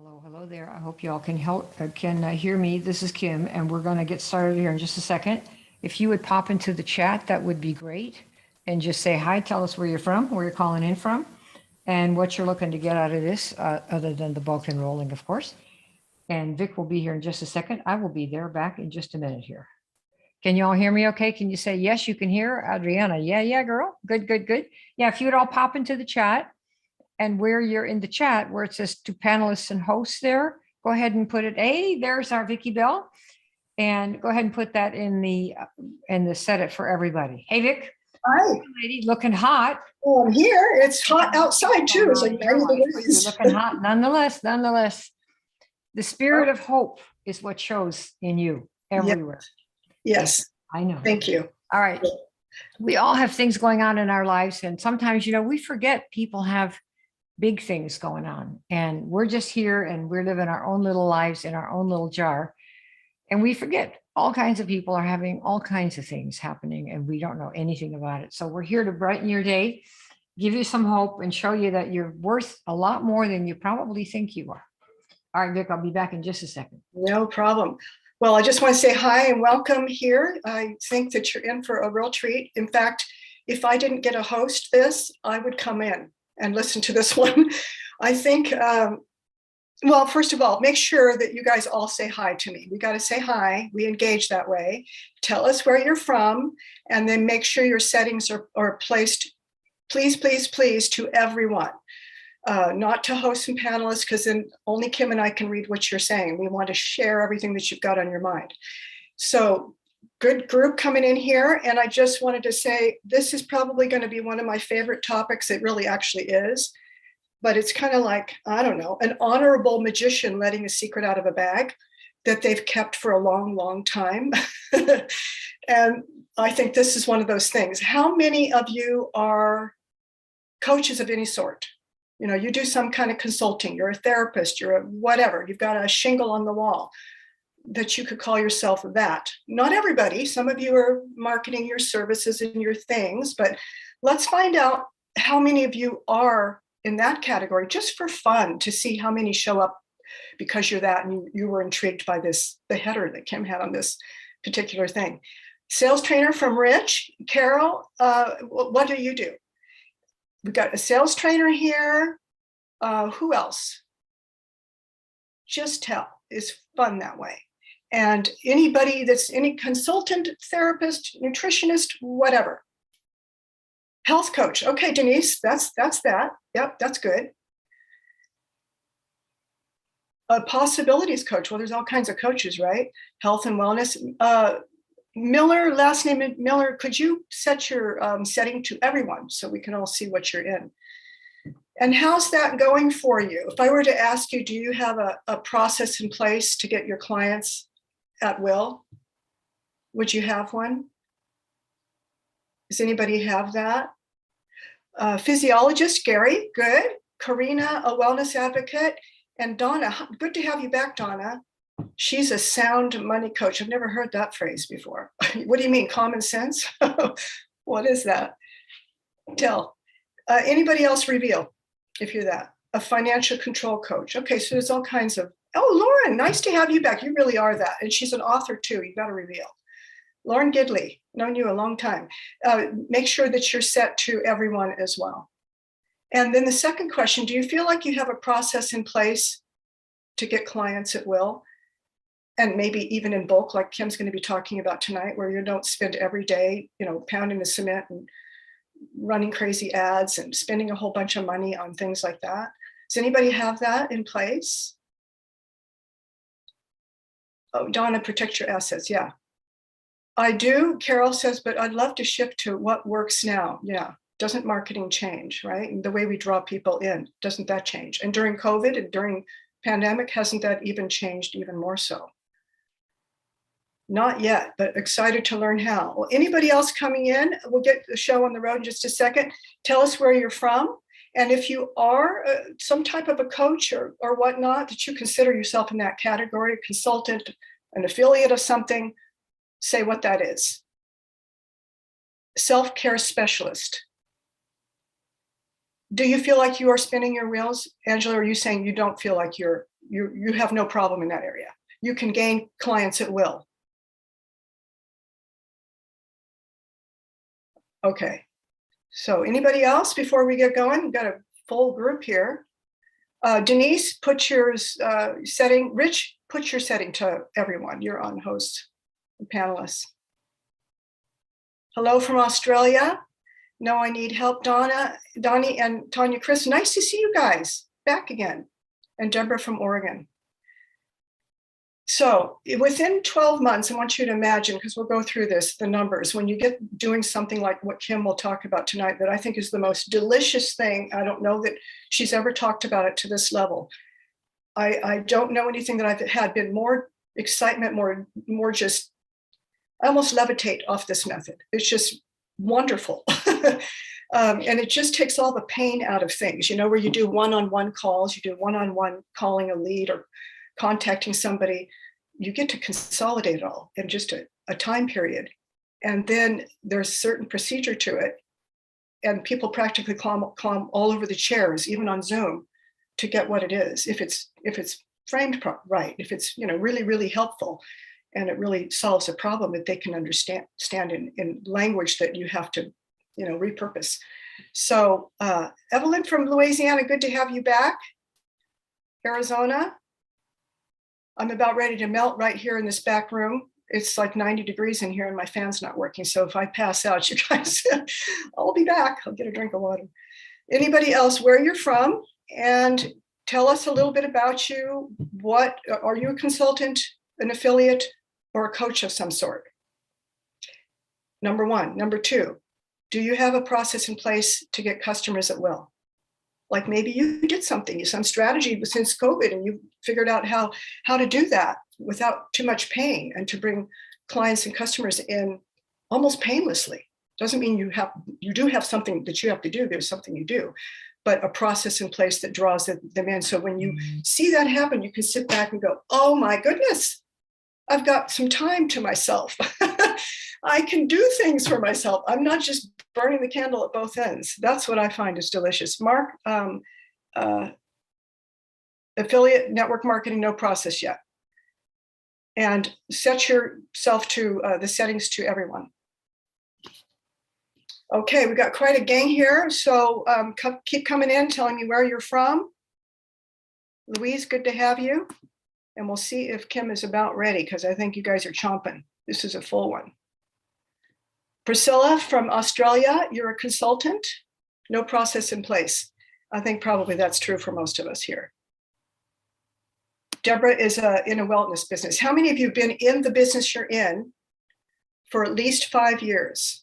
Hello there. I hope you all can hear me. This is Kim, and we're going to get started here in just a second. If you would pop into the chat, that would be great, and just say hi. Tell us where you're from, where you're calling in from, and what you're looking to get out of this, other than the bulk enrolling, of course. And Vic will be here in just a second. I will be there back in just a minute here. Can you all hear me okay? Can you say yes, you can hear? Adriana, yeah, girl. Good. Yeah, if you would all pop into the chat. And where you're in the chat, where it says to panelists and hosts there, go ahead and put it. Hey, there's our Vicky Bell. And go ahead and put that in the set it for everybody. Hey, Vic. Hi. Lady, looking hot. Well, I'm here. It's hot outside too. It's like 90 degrees. You're looking hot. Nonetheless, the spirit of hope is what shows in you everywhere. Yes. I know. Thank you. All right. We all have things going on in our lives. And sometimes, we forget people have big things going on, and we're just here and we're living our own little lives in our own little jar, and we forget all kinds of people are having all kinds of things happening and we don't know anything about it. So we're here to brighten your day, give you some hope, and show you that you're worth a lot more than you probably think you are. All right, Vic, I'll be back in just a second. No problem. Well, I just want to say hi and welcome here. I think that you're in for a real treat. In fact, if I didn't get to host this, I would come in and listen to this one. I think, well, first of all, make sure that you guys all say hi to me. We got to say hi. We engage that way. Tell us where you're from, and then make sure your settings are placed, please, to everyone, not to hosts and panelists, because then only Kim and I can read what you're saying. We want to share everything that you've got on your mind. So good group coming in here. And I just wanted to say, this is probably going to be one of my favorite topics. It really actually is. But it's kind of like, I don't know, an honorable magician letting a secret out of a bag that they've kept for a long time. And I think this is one of those things. How many of you are coaches of any sort? You do some kind of consulting, you're a therapist, you're a whatever, you've got a shingle on the wall that you could call yourself that. Not everybody, some of you are marketing your services and your things, but let's find out how many of you are in that category, just for fun, to see how many show up because you're that and you were intrigued by the header that Kim had on this particular thing. Sales trainer from Rich. Carol, what do you do? We've got a sales trainer here. Who else? Just tell. It's fun that way. And anybody that's any consultant, therapist, nutritionist, whatever. Health coach. Okay, Denise, that's that. Yep, that's good. A possibilities coach. Well, there's all kinds of coaches, right? Health and wellness. Miller, last name Miller, could you set your setting to everyone so we can all see what you're in? And how's that going for you? If I were to ask you, do you have a process in place to get your clients at will? Would you have one? Does anybody have that? Physiologist, Gary, good. Karina, a wellness advocate. And Donna, good to have you back, Donna. She's a sound money coach. I've never heard that phrase before. What do you mean, common sense? What is that? Tell. Anybody else reveal, if you're that? A financial control coach. Okay, so there's all kinds of, oh, Lauren, nice to have you back. You really are that. And she's an author too, you got to reveal. Lauren Gidley, known you a long time. Make sure that you're set to everyone as well. And then the second question, do you feel like you have a process in place to get clients at will? And maybe even in bulk, like Kim's going to be talking about tonight, where you don't spend every day, pounding the cement and running crazy ads and spending a whole bunch of money on things like that. Does anybody have that in place? Oh, Donna, protect your assets. Yeah, I do. Carol says, but I'd love to shift to what works now. Yeah. Doesn't marketing change, right? And the way we draw people in, doesn't that change? And during COVID and during pandemic, hasn't that even changed even more so? Not yet, but excited to learn how. Well, anybody else coming in? We'll get the show on the road in just a second. Tell us where you're from. And if you are some type of a coach or whatnot, that you consider yourself in that category, a consultant, an affiliate of something, say what that is. Self-care specialist. Do you feel like you are spinning your wheels? Angela, are you saying you don't feel like you're you have no problem in that area. You can gain clients at will. Okay, so anybody else before we get going? We've got a full group here. Denise, put your setting. Rich, put your setting to everyone. You're on host, panelists. Hello from Australia. No, I need help. Donnie and Tanya, Chris, nice to see you guys back again. And Deborah from Oregon. So within 12 months, I want you to imagine, because we'll go through this, the numbers, when you get doing something like what Kim will talk about tonight, that I think is the most delicious thing. I don't know that she's ever talked about it to this level. I don't know anything that I've had been more excitement, more just, I almost levitate off this method. It's just wonderful. And it just takes all the pain out of things, you know, where you do one-on-one calls, you do one-on-one calling a lead or contacting somebody, you get to consolidate it all in just a time period. And then there's certain procedure to it. And people practically climb all over the chairs, even on Zoom, to get what it is. If it's framed right, if it's, you know, really, really helpful, and it really solves a problem that they can understand in language that you have to, you know, repurpose. So Evelyn from Louisiana, good to have you back. Arizona, I'm about ready to melt right here in this back room. It's like 90 degrees in here and my fan's not working. So if I pass out, you guys, I'll be back. I'll get a drink of water. Anybody else, where you're from, and tell us a little bit about you. What, are you a consultant, an affiliate, or a coach of some sort? Number one. Number two, do you have a process in place to get customers at will? Like maybe you did something, some strategy since COVID, and you figured out how to do that without too much pain and to bring clients and customers in almost painlessly. Doesn't mean you do have something that you have to do. There's something you do, but a process in place that draws them in. So when you see that happen, you can sit back and go, oh my goodness, I've got some time to myself. I can do things for myself. I'm not just burning the candle at both ends. That's what I find is delicious. Mark, affiliate network marketing, no process yet. And set yourself to the settings to everyone. Okay, we've got quite a gang here. So keep coming in, telling me where you're from. Louise, good to have you. And we'll see if Kim is about ready, because I think you guys are chomping. This is a full one. Priscilla from Australia, you're a consultant, no process in place. I think probably that's true for most of us here. Deborah is in a wellness business. How many of you have been in the business you're in for at least 5 years?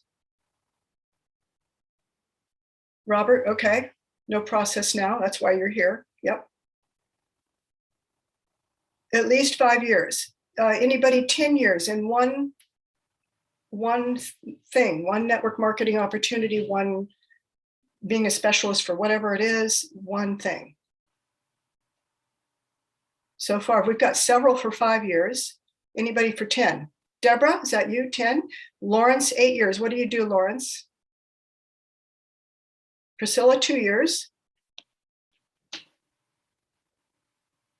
Robert, okay, no process now. That's why you're here. Yep. At least 5 years. Anybody 10 years in one thing, one network marketing opportunity, one being a specialist for whatever it is, one thing. So far, we've got several for 5 years. Anybody for 10? Deborah, is that you, 10? Lawrence, 8 years. What do you do, Lawrence? Priscilla, 2 years.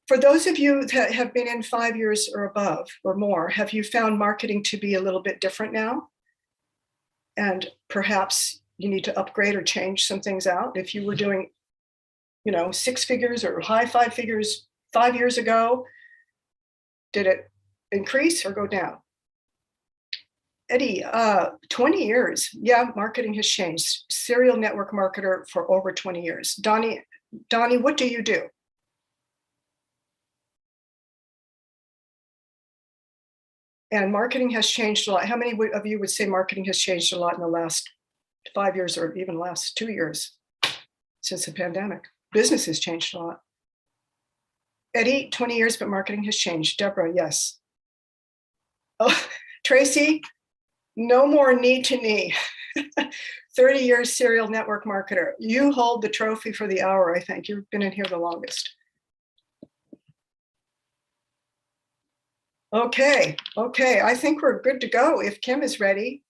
For those of you that have been in 5 years or above or more, have you found marketing to be a little bit different now? And perhaps you need to upgrade or change some things out. If you were doing, you know, 6 figures or high 5 figures 5 years ago, did it increase or go down? Eddie, 20 years. Yeah, marketing has changed. Serial network marketer for over 20 years. Donnie, what do you do? And marketing has changed a lot. How many of you would say marketing has changed a lot in the last 5 years or even last 2 years since the pandemic? Business has changed a lot. Eddie, 20 years, but marketing has changed. Deborah, yes. Oh, Tracy, no more knee to knee. 30 years serial network marketer. You hold the trophy for the hour, I think. You've been in here the longest. Okay, I think we're good to go if Kim is ready.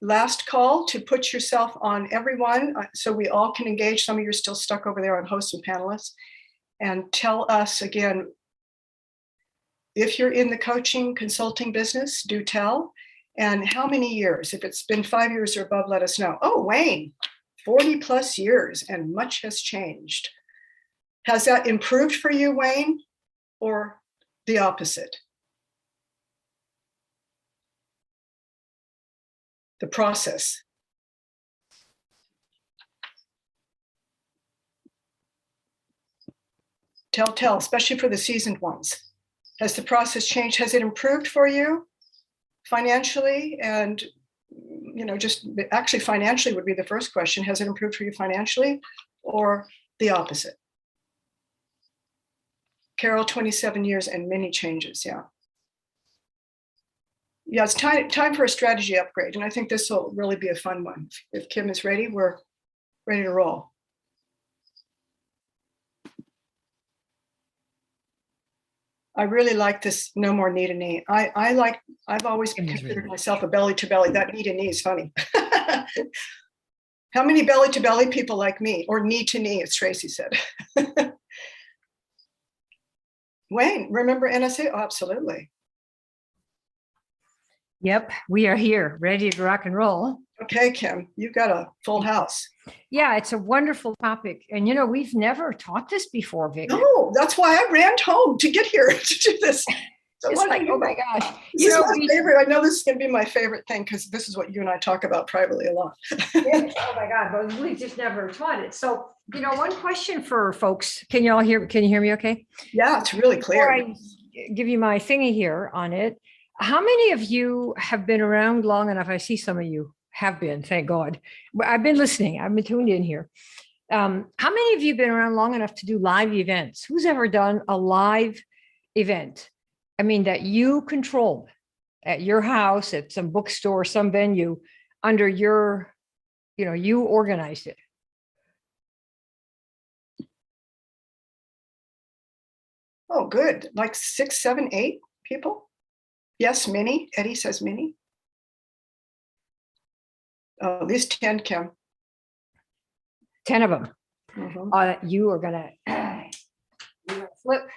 Last call to put yourself on everyone so we all can engage. Some of you are still stuck over there on hosts and panelists. and tell us again, if you're in the coaching consulting business, do tell. And how many years? If it's been 5 years or above, let us know. Oh, Wayne, 40 plus years and much has changed. Has that improved for you, Wayne, or the opposite? The process. Tell, especially for the seasoned ones. Has the process changed? Has it improved for you financially? And, just actually financially would be the first question. Has it improved for you financially or the opposite? Carol, 27 years and many changes. Yeah. Yeah, it's time for a strategy upgrade. And I think this will really be a fun one. If Kim is ready, we're ready to roll. I really like this no more knee to knee. I've always considered myself a belly to belly. That knee to knee is funny. How many belly to belly people like me, or knee to knee, as Tracy said? Wayne, remember NSA? Oh, absolutely. Yep, we are here, ready to rock and roll. Okay, Kim, you've got a full house. Yeah, it's a wonderful topic. And, we've never taught this before, Vic. No, that's why I ran home to get here to do this. So it's like, oh my gosh. This is my favorite. I know this is going to be my favorite thing because this is what you and I talk about privately a lot. Yes, oh my God, but we've just never taught it. So, one question for folks, can you hear me okay? Yeah, it's really clear. Before I give you my thingy here on it, how many of you have been around long enough? I see some of you have been, thank God. I've been listening. I've been tuned in here. How many of you have been around long enough to do live events? Who's ever done a live event? I mean, that you controlled at your house, at some bookstore, some venue, under your, you organized it. Oh, good. Like 6, 7, 8 people? Yes, many. Eddie says many. At least 10, Kim. 10 of them. Mm-hmm. You are going to flip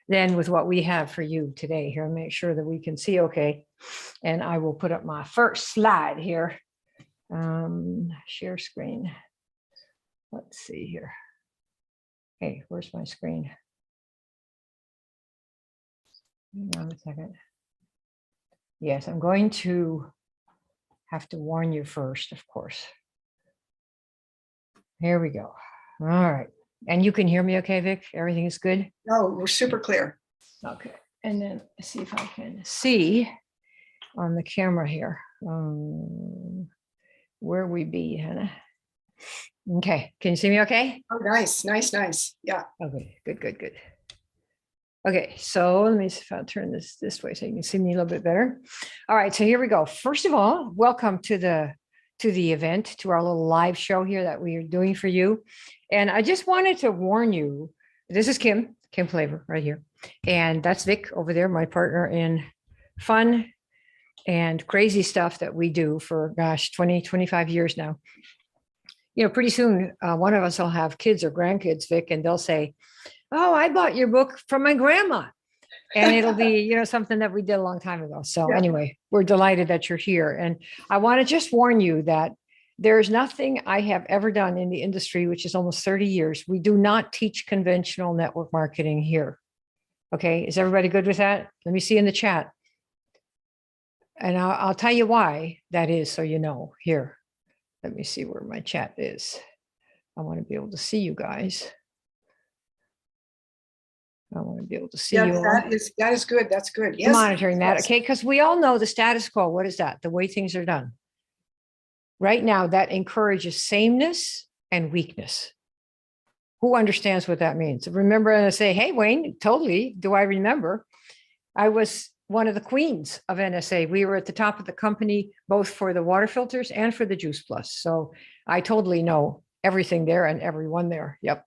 then with what we have for you today here. Make sure that we can see okay. And I will put up my first slide here. Share screen. Let's see here. Hey, where's my screen? Hang on a second. Yes, I'm going to have to warn you first, of course. Here we go. All right. And you can hear me okay, Vic? Everything is good? No, we're super clear. Okay. And then see if I can see on the camera here. Where we be, Hannah? Okay. Can you see me okay? Oh, nice. Yeah. Okay. Good. Okay, so let me see if I'll turn this way so you can see me a little bit better. All right, so here we go. First of all, welcome to the event, to our little live show here that we are doing for you. And I just wanted to warn you, this is Kim Flavor right here. And that's Vic over there, my partner in fun and crazy stuff that we do for, gosh, 20, 25 years now. Pretty soon, one of us will have kids or grandkids, Vic, and they'll say, oh, I bought your book from my grandma. And it'll be, something that we did a long time ago. So anyway, we're delighted that you're here. And I want to just warn you that there's nothing I have ever done in the industry, which is almost 30 years. We do not teach conventional network marketing here. Okay. Is everybody good with that? Let me see in the chat. And I'll tell you why that is. So, here, let me see where my chat is. I want to be able to see you guys. I want to be able to see you. That is good. That's good. Yes. Monitoring that. Okay. Because we all know the status quo. What is that? The way things are done. Right now, that encourages sameness and weakness. Who understands what that means? Remember, and I say, hey, Wayne, totally. Do I remember? I was one of the queens of NSA. We were at the top of the company, both for the water filters and for the Juice Plus. So I totally know everything there and everyone there. Yep.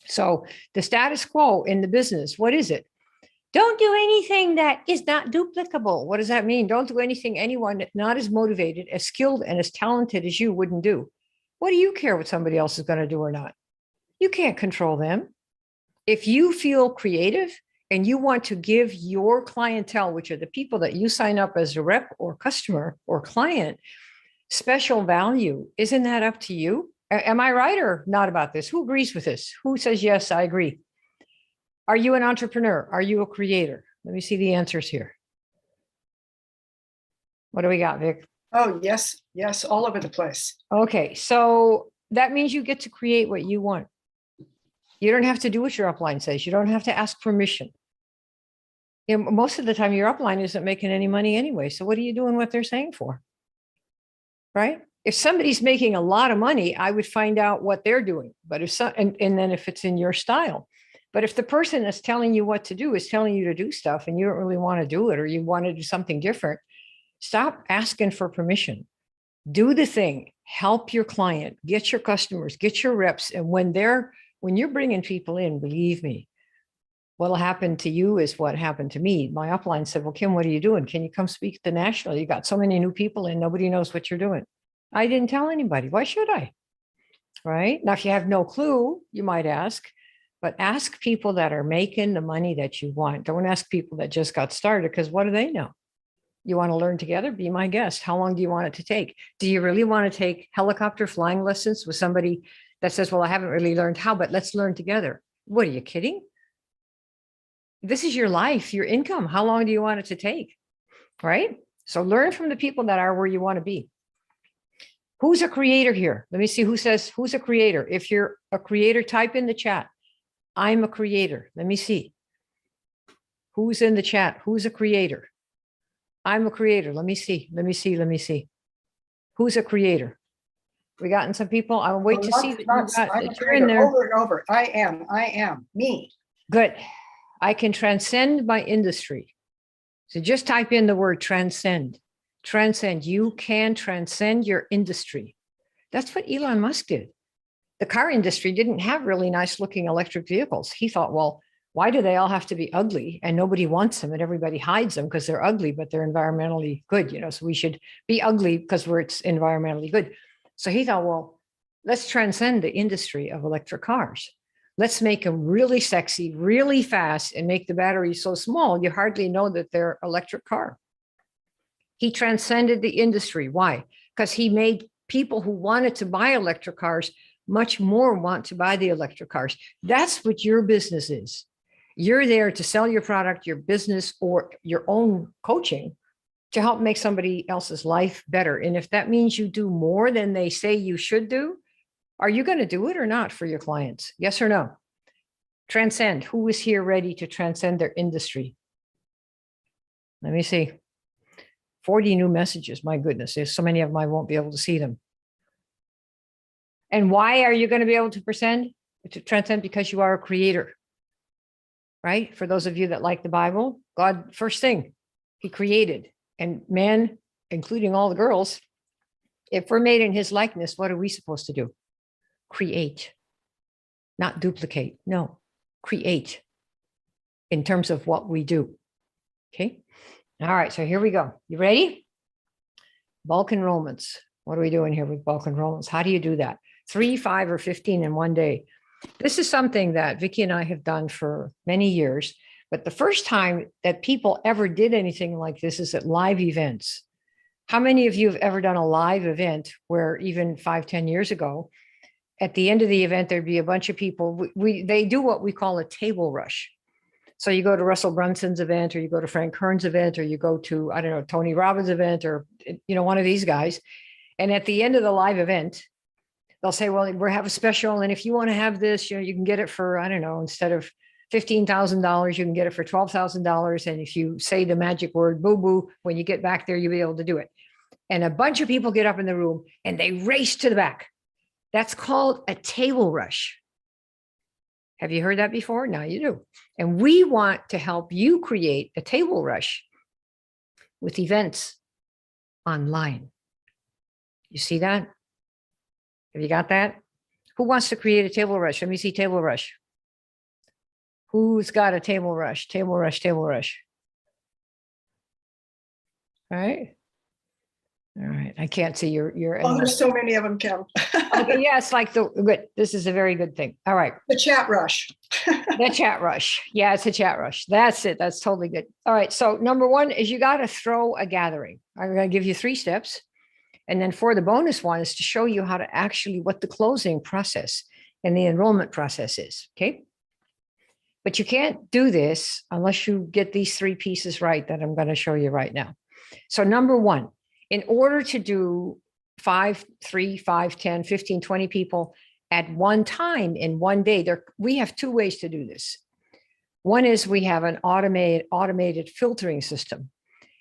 So the status quo in the business, what is it? Don't do anything that is not duplicable. What does that mean? Don't do anything anyone not as motivated, as skilled, and as talented as you wouldn't do. What do you care what somebody else is going to do or not? You can't control them. If you feel creative and you want to give your clientele, which are the people that you sign up as a rep or customer or client, special value, isn't that up to you? Am I right or not about this? Who agrees with this? Who says, yes, I agree? Are you an entrepreneur? Are you a creator? Let me see the answers here. What do we got, Vic? Oh, yes, yes, all over the place. Okay, so that means you get to create what you want. You don't have to do what your upline says. You don't have to ask permission. You know, most of the time, your upline isn't making any money anyway. So what are you doing what they're saying for? Right? If somebody's making a lot of money, I would find out what they're doing. But if so, and then if it's in your style. But if the person that's telling you what to do is telling you to do stuff and you don't really want to do it, or you want to do something different, stop asking for permission. Do the thing, help your client, get your customers, get your reps. And when you're bringing people in, believe me, what'll happen to you is what happened to me. My upline said, well, Kim, what are you doing? Can you come speak at the national? You got so many new people and nobody knows what you're doing. I didn't tell anybody. Why should I? Right? Now, if you have no clue, you might ask, but ask people that are making the money that you want. Don't ask people that just got started, because what do they know? You want to learn together? Be my guest. How long do you want it to take? Do you really want to take helicopter flying lessons with somebody that says, well, I haven't really learned how, but let's learn together? What, are you kidding? This is your life, your income. How long do you want it to take? Right? So learn from the people that are where you want to be. Who's a creator here? Let me see who says who's a creator. If you're a creator, type in the chat. I'm a creator. Let me see. Who's in the chat? Who's a creator? I'm a creator. Let me see. Let me see. Let me see. Who's a creator? We gotten some people. I'll wait to see that you're in there. Over and over. I am, me. Good. I can transcend my industry. So just type in the word transcend. Transcend. You can transcend your industry. That's what Elon Musk did. The car industry didn't have really nice looking electric vehicles. He thought, well, why do they all have to be ugly and nobody wants them and everybody hides them because they're ugly, but they're environmentally good, so we should be ugly because it's environmentally good. So he thought, well, let's transcend the industry of electric cars. Let's make them really sexy, really fast, and make the batteries so small you hardly know that they're electric car. He transcended the industry. Why? Because he made people who wanted to buy electric cars much more want to buy the electric cars. That's what your business is. You're there to sell your product, your business, or your own coaching to help make somebody else's life better. And if that means you do more than they say you should do, are you going to do it or not for your clients? Yes or no? Transcend. Who is here ready to transcend their industry? Let me see. 40 new messages. My goodness, there's so many of them I won't be able to see them. And why are you going to be able to transcend? Because you are a creator, right? For those of you that like the Bible, God, first thing, he created. And man, including all the girls, if we're made in his likeness, what are we supposed to do? Create, not duplicate. No, create in terms of what we do. Okay. All right. So here we go. You ready? Bulk enrollments. What are we doing here with bulk enrollments? How do you do that? 3, 5, or 15 in one day. This is something that Vicki and I have done for many years. But the first time that people ever did anything like this is at live events. How many of you have ever done a live event where even 5, 10 years ago, at the end of the event, there'd be a bunch of people. They do what we call a table rush. So you go to Russell Brunson's event, or you go to Frank Kern's event, or you go to, I don't know, Tony Robbins' event, or, one of these guys. And at the end of the live event, they'll say, well, we have a special. And if you want to have this, you can get it for, I don't know, instead of $15,000, you can get it for $12,000. And if you say the magic word, boo boo, when you get back there, you'll be able to do it. And a bunch of people get up in the room and they race to the back. That's called a table rush. Have you heard that before? Now you do. And we want to help you create a table rush with events online. You see that? Have you got that? Who wants to create a table rush? Let me see table rush. Who's got a table rush? Table rush, table rush. All right. All right. I can't see your Oh, there's so many of them, Kim. Okay, yeah, it's like the good. This is a very good thing. All right. The chat rush. The chat rush. Yeah, it's a chat rush. That's it. That's totally good. All right. So number one is you got to throw a gathering. I'm going to give you 3 steps. And then for the bonus one is to show you how to actually what the closing process and the enrollment process is. Okay. But you can't do this unless you get these 3 pieces right that I'm going to show you right now. So number one, in order to do 5, 3, 5, 10, 15, 20 people at one time in one day, we have 2 ways to do this. One is we have an automated filtering system.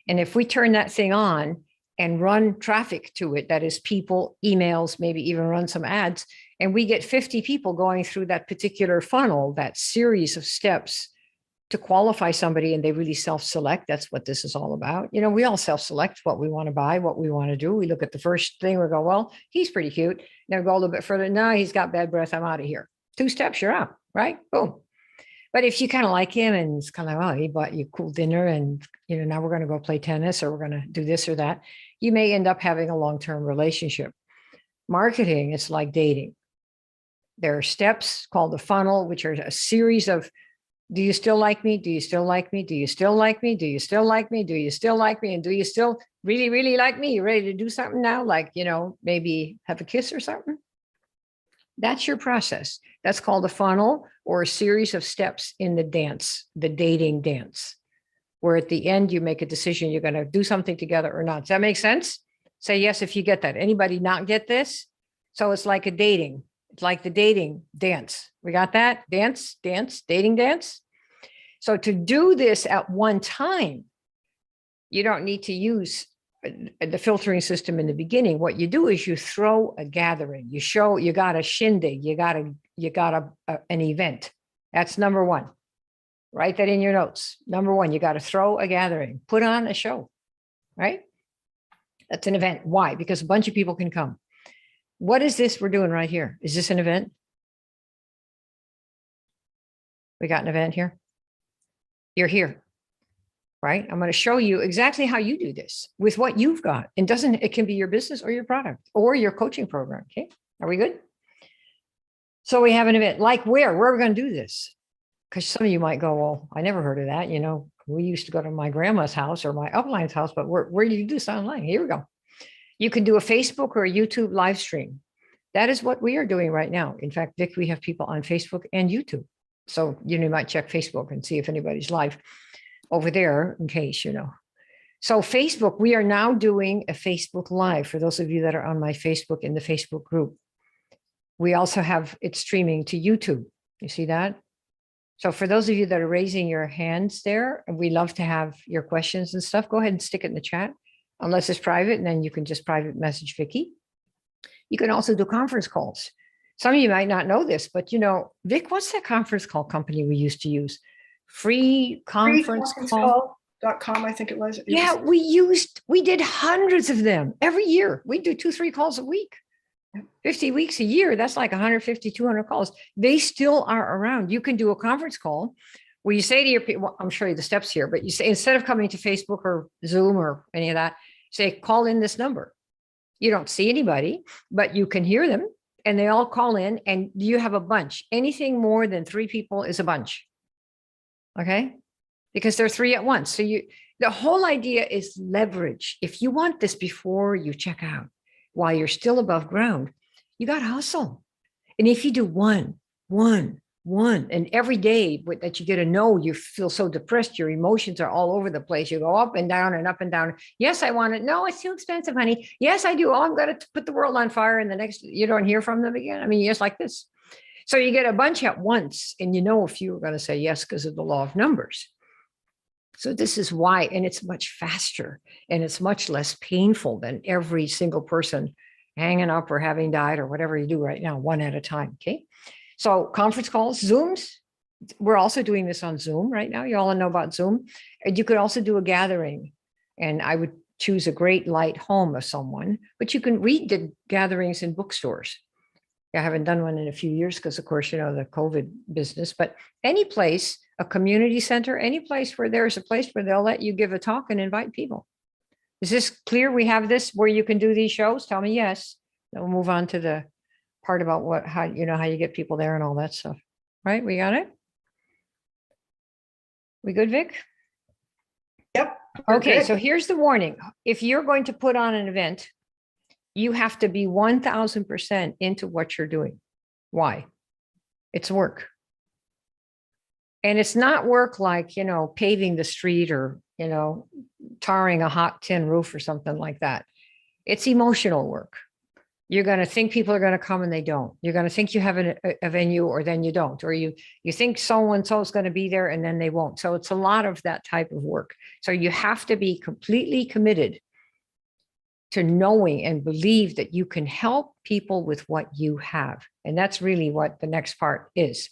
And if we turn that thing on and run traffic to it, that is people, emails, maybe even run some ads, and we get 50 people going through that particular funnel, that series of steps to qualify somebody, and they really self-select. That's what this is all about. You know, we all self-select what we want to buy, what we want to do. We look at the first thing, we go, well, he's pretty cute. Then we go a little bit further. No, he's got bad breath. I'm out of here. 2 steps, you're out, right? Boom. But if you kind of like him and it's kind of like, oh, he bought you cool dinner and, you know, now we're going to go play tennis or we're going to do this or that, you may end up having a long-term relationship. Marketing is like dating. There are steps called the funnel, which are a series of, do you still like me? Do you still like me? Do you still like me? Do you still like me? Do you still like me? And do you still really, really like me? You ready to do something now? Like, you know, maybe have a kiss or something? That's your process. That's called a funnel or a series of steps in the dance, the dating dance, where at the end you make a decision, you're going to do something together or not. Does that make sense? Say yes if you get that. Anybody not get this? So it's like a dating. It's like the dating dance. We got that? Dance, dating dance. So to do this at one time, you don't need to use the filtering system in the beginning. What you do is you throw a gathering. You got a shindig. You got an event. That's number one. Write that in your notes. Number one, you got to throw a gathering. Put on a show, right? That's an event. Why? Because a bunch of people can come. What is this we're doing right here? Is this an event? We got an event here. You're here, right? I'm going to show you exactly how you do this with what you've got. And it can be your business or your product or your coaching program. Okay. Are we good? So we have an event like where are we going to do this? Because some of you might go, well, I never heard of that. You know, we used to go to my grandma's house or my upline's house, but where do you do this online? Here we go. You can do a Facebook or a YouTube live stream. That is what we are doing right now. In fact, Vic, we have people on Facebook and YouTube. So you might check Facebook and see if anybody's live over there in case, you know. So Facebook, we are now doing a Facebook Live for those of you that are on my Facebook in the Facebook group. We also have it streaming to YouTube. You see that? So for those of you that are raising your hands there, we love to have your questions and stuff. Go ahead and stick it in the chat, unless it's private, and then you can just private message Vicki. You can also do conference calls. Some of you might not know this, but you know, Vic, what's that conference call company we used to use? Free conference call.com, I think it was. Yeah, we did hundreds of them every year. We do 2-3 calls a week. 50 weeks a year, that's like 150, 200 calls. They still are around. You can do a conference call where you say to your people, well, I'm showing you the steps here, but you say, instead of coming to Facebook or Zoom or any of that, say, call in this number. You don't see anybody, but you can hear them and they all call in and you have a bunch. Anything more than 3 people is a bunch. Okay. Because they're 3 at once. So the whole idea is leverage. If you want this before you check out, while you're still above ground, you got to hustle. And if you do one, and every day that you get a no, you feel so depressed, your emotions are all over the place. You go up and down and up and down. Yes, I want it. No, it's too expensive, honey. Yes, I do. Oh, I'm going to put the world on fire. And the next, you don't hear from them again. I mean, just like this. So you get a bunch at once and you know, if you are going to say yes, because of the law of numbers. So this is why, and it's much faster and it's much less painful than every single person hanging up or having died or whatever you do right now, one at a time. Okay. So conference calls, Zooms. We're also doing this on Zoom right now. You all know about Zoom. And you could also do a gathering. And I would choose a great light home of someone, but you can read the gatherings in bookstores. I haven't done one in a few years because, of course, you know, the COVID business, but any place, a community center, any place where there's a place where they'll let you give a talk and invite people. Is this clear? We have this where you can do these shows? Tell me yes. Then we'll move on to the part about how you get people there and all that stuff. Right? We got it? We good, Vic? Yep. Okay, good. so here's the warning. If you're going to put on an event, you have to be 1000% into what you're doing. Why? It's work. And it's not work like, paving the street or, tarring a hot tin roof or something like that. It's emotional work. You're going to think people are going to come and they don't. You're going to think you have a venue or then you don't, or you think so-and-so is going to be there and then they won't. So it's a lot of that type of work. So you have to be completely committed to knowing and believe that you can help people with what you have. And that's really what the next part is.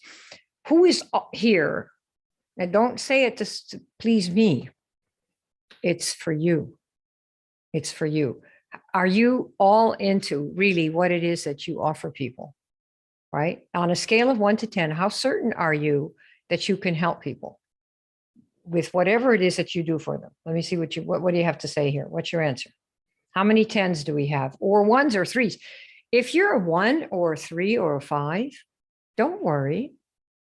Who is here? And don't say it to please me. It's for you. It's for you. Are you all into really what it is that you offer people? Right? On a scale of 1 to 10, how certain are you that you can help people with whatever it is that you do for them? Let me see what do you have to say here? What's your answer? How many 10s do we have? Or 1s or 3s? If you're a 1 or a 3 or a 5, don't worry.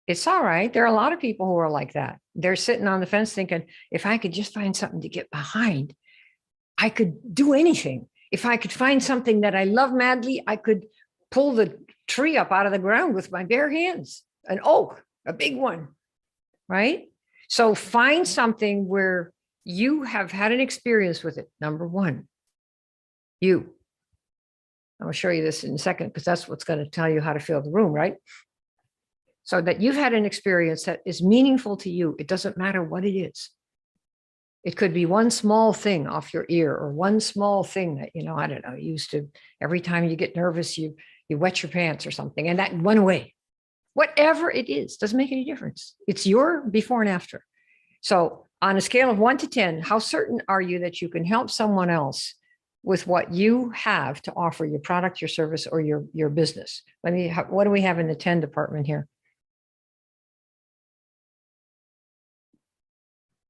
It's all right. There are a lot of people who are like that. They're sitting on the fence thinking, if I could just find something to get behind, I could do anything. If I could find something that I love madly, I could pull the tree up out of the ground with my bare hands, an oak, a big one, right? So find something where you have had an experience with it. Number one, you. I'll show you this in a second because that's what's going to tell you how to fill the room, right? So that you've had an experience that is meaningful to you. It doesn't matter what it is. It could be one small thing off your ear or one small thing that, I don't know, you used to, every time you get nervous, you wet your pants or something and that went away. Whatever it is, doesn't make any difference. It's your before and after. So on a scale of 1 to 10, how certain are you that you can help someone else with what you have to offer, your product, your service, or your business? What do we have in the 10 department here?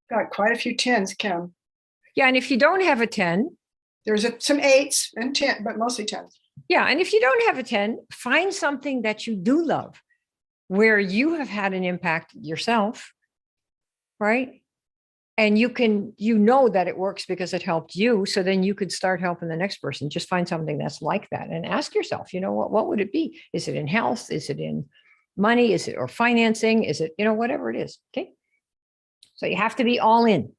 Got quite a few 10s, Kim. Yeah, and if you don't have a 10, there's some 8s and 10, but mostly 10s. Yeah, and if you don't have a 10, find something that you do love, where you have had an impact yourself, right? And you know that it works because it helped you. So then you could start helping the next person. Just find something that's like that and ask yourself, what would it be? Is it in health? Is it in money? Is it or financing? Is it, whatever it is? Okay. So you have to be all in.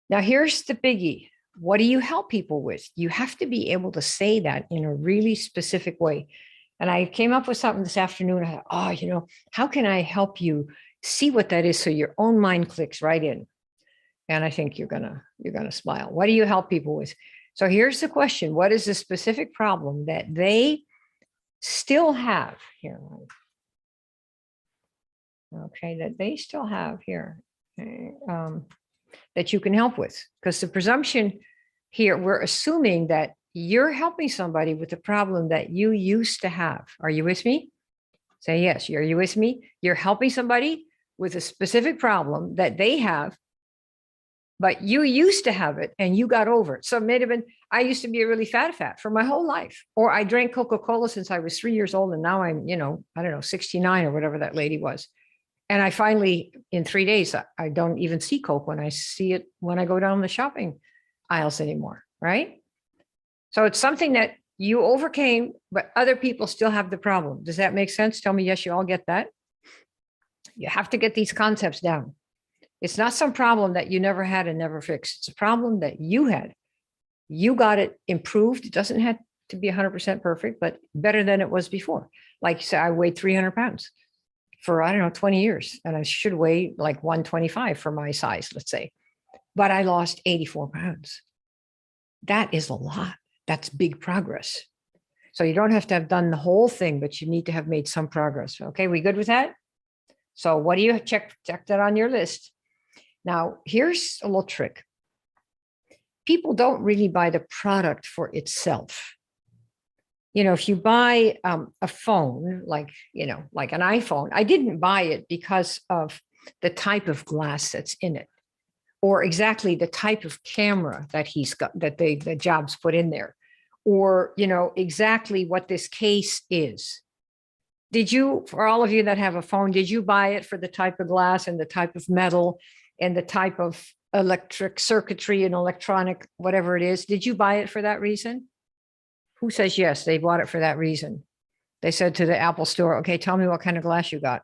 Now, here's the biggie. What do you help people with? You have to be able to say that in a really specific way. And I came up with something this afternoon. I thought, how can I help you see what that is so your own mind clicks right in? And I think you're gonna smile. What do you help people with? So here's the question. What is the specific problem that they still have here? Okay, that they still have here. Okay, that you can help with, because the presumption here, we're assuming that you're helping somebody with a problem that you used to have. Are you with me? Say yes. Are you with me? You're helping somebody with a specific problem that they have, but you used to have it and you got over it. So it may have been, I used to be a really fat for my whole life, or I drank Coca-Cola since I was 3 years old and now I'm, I don't know, 69 or whatever that lady was. And I finally, in 3 days, I don't even see Coke when I see it when I go down the shopping aisles anymore, right? So it's something that you overcame, but other people still have the problem. Does that make sense? Tell me yes, you all get that? You have to get these concepts down. It's not some problem that you never had and never fixed. It's a problem that you had. You got it improved. It doesn't have to be 100% perfect, but better than it was before. Like you said, I weighed 300 pounds. For, 20 years. And I should weigh like 125 for my size, let's say. But I lost 84 pounds. That is a lot. That's big progress. So you don't have to have done the whole thing, but you need to have made some progress. Okay, we good with that? So what do you check that on your list? Now, here's a little trick. People don't really buy the product for itself. If you buy a phone, like an iPhone, I didn't buy it because of the type of glass that's in it. or exactly the type of camera that he's got, that the jobs put in there, or, you know, exactly what this case is. Did you, for all of you that have a phone, did you buy it for the type of glass and the type of metal and the type of electric circuitry and electronic, whatever it is? Did you buy it for that reason? Who says yes, they bought it for that reason? They said to the Apple store, okay, tell me what kind of glass you got.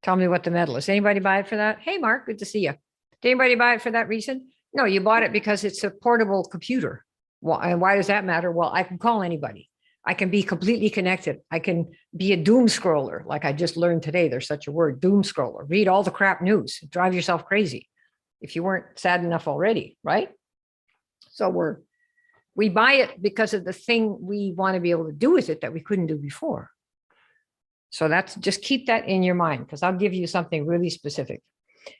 Tell me what the metal is. Anybody buy it for that? Hey, Mark, good to see you. Did anybody buy it for that reason? No, you bought it because it's a portable computer. Well, and why does that matter? Well, I can call anybody. I can be completely connected. I can be a doom scroller. Like I just learned today, there's such a word, doom scroller. Read all the crap news, drive yourself crazy if you weren't sad enough already, right? So we buy it because of the thing we want to be able to do with it that we couldn't do before. So that's, just keep that in your mind, because I'll give you something really specific.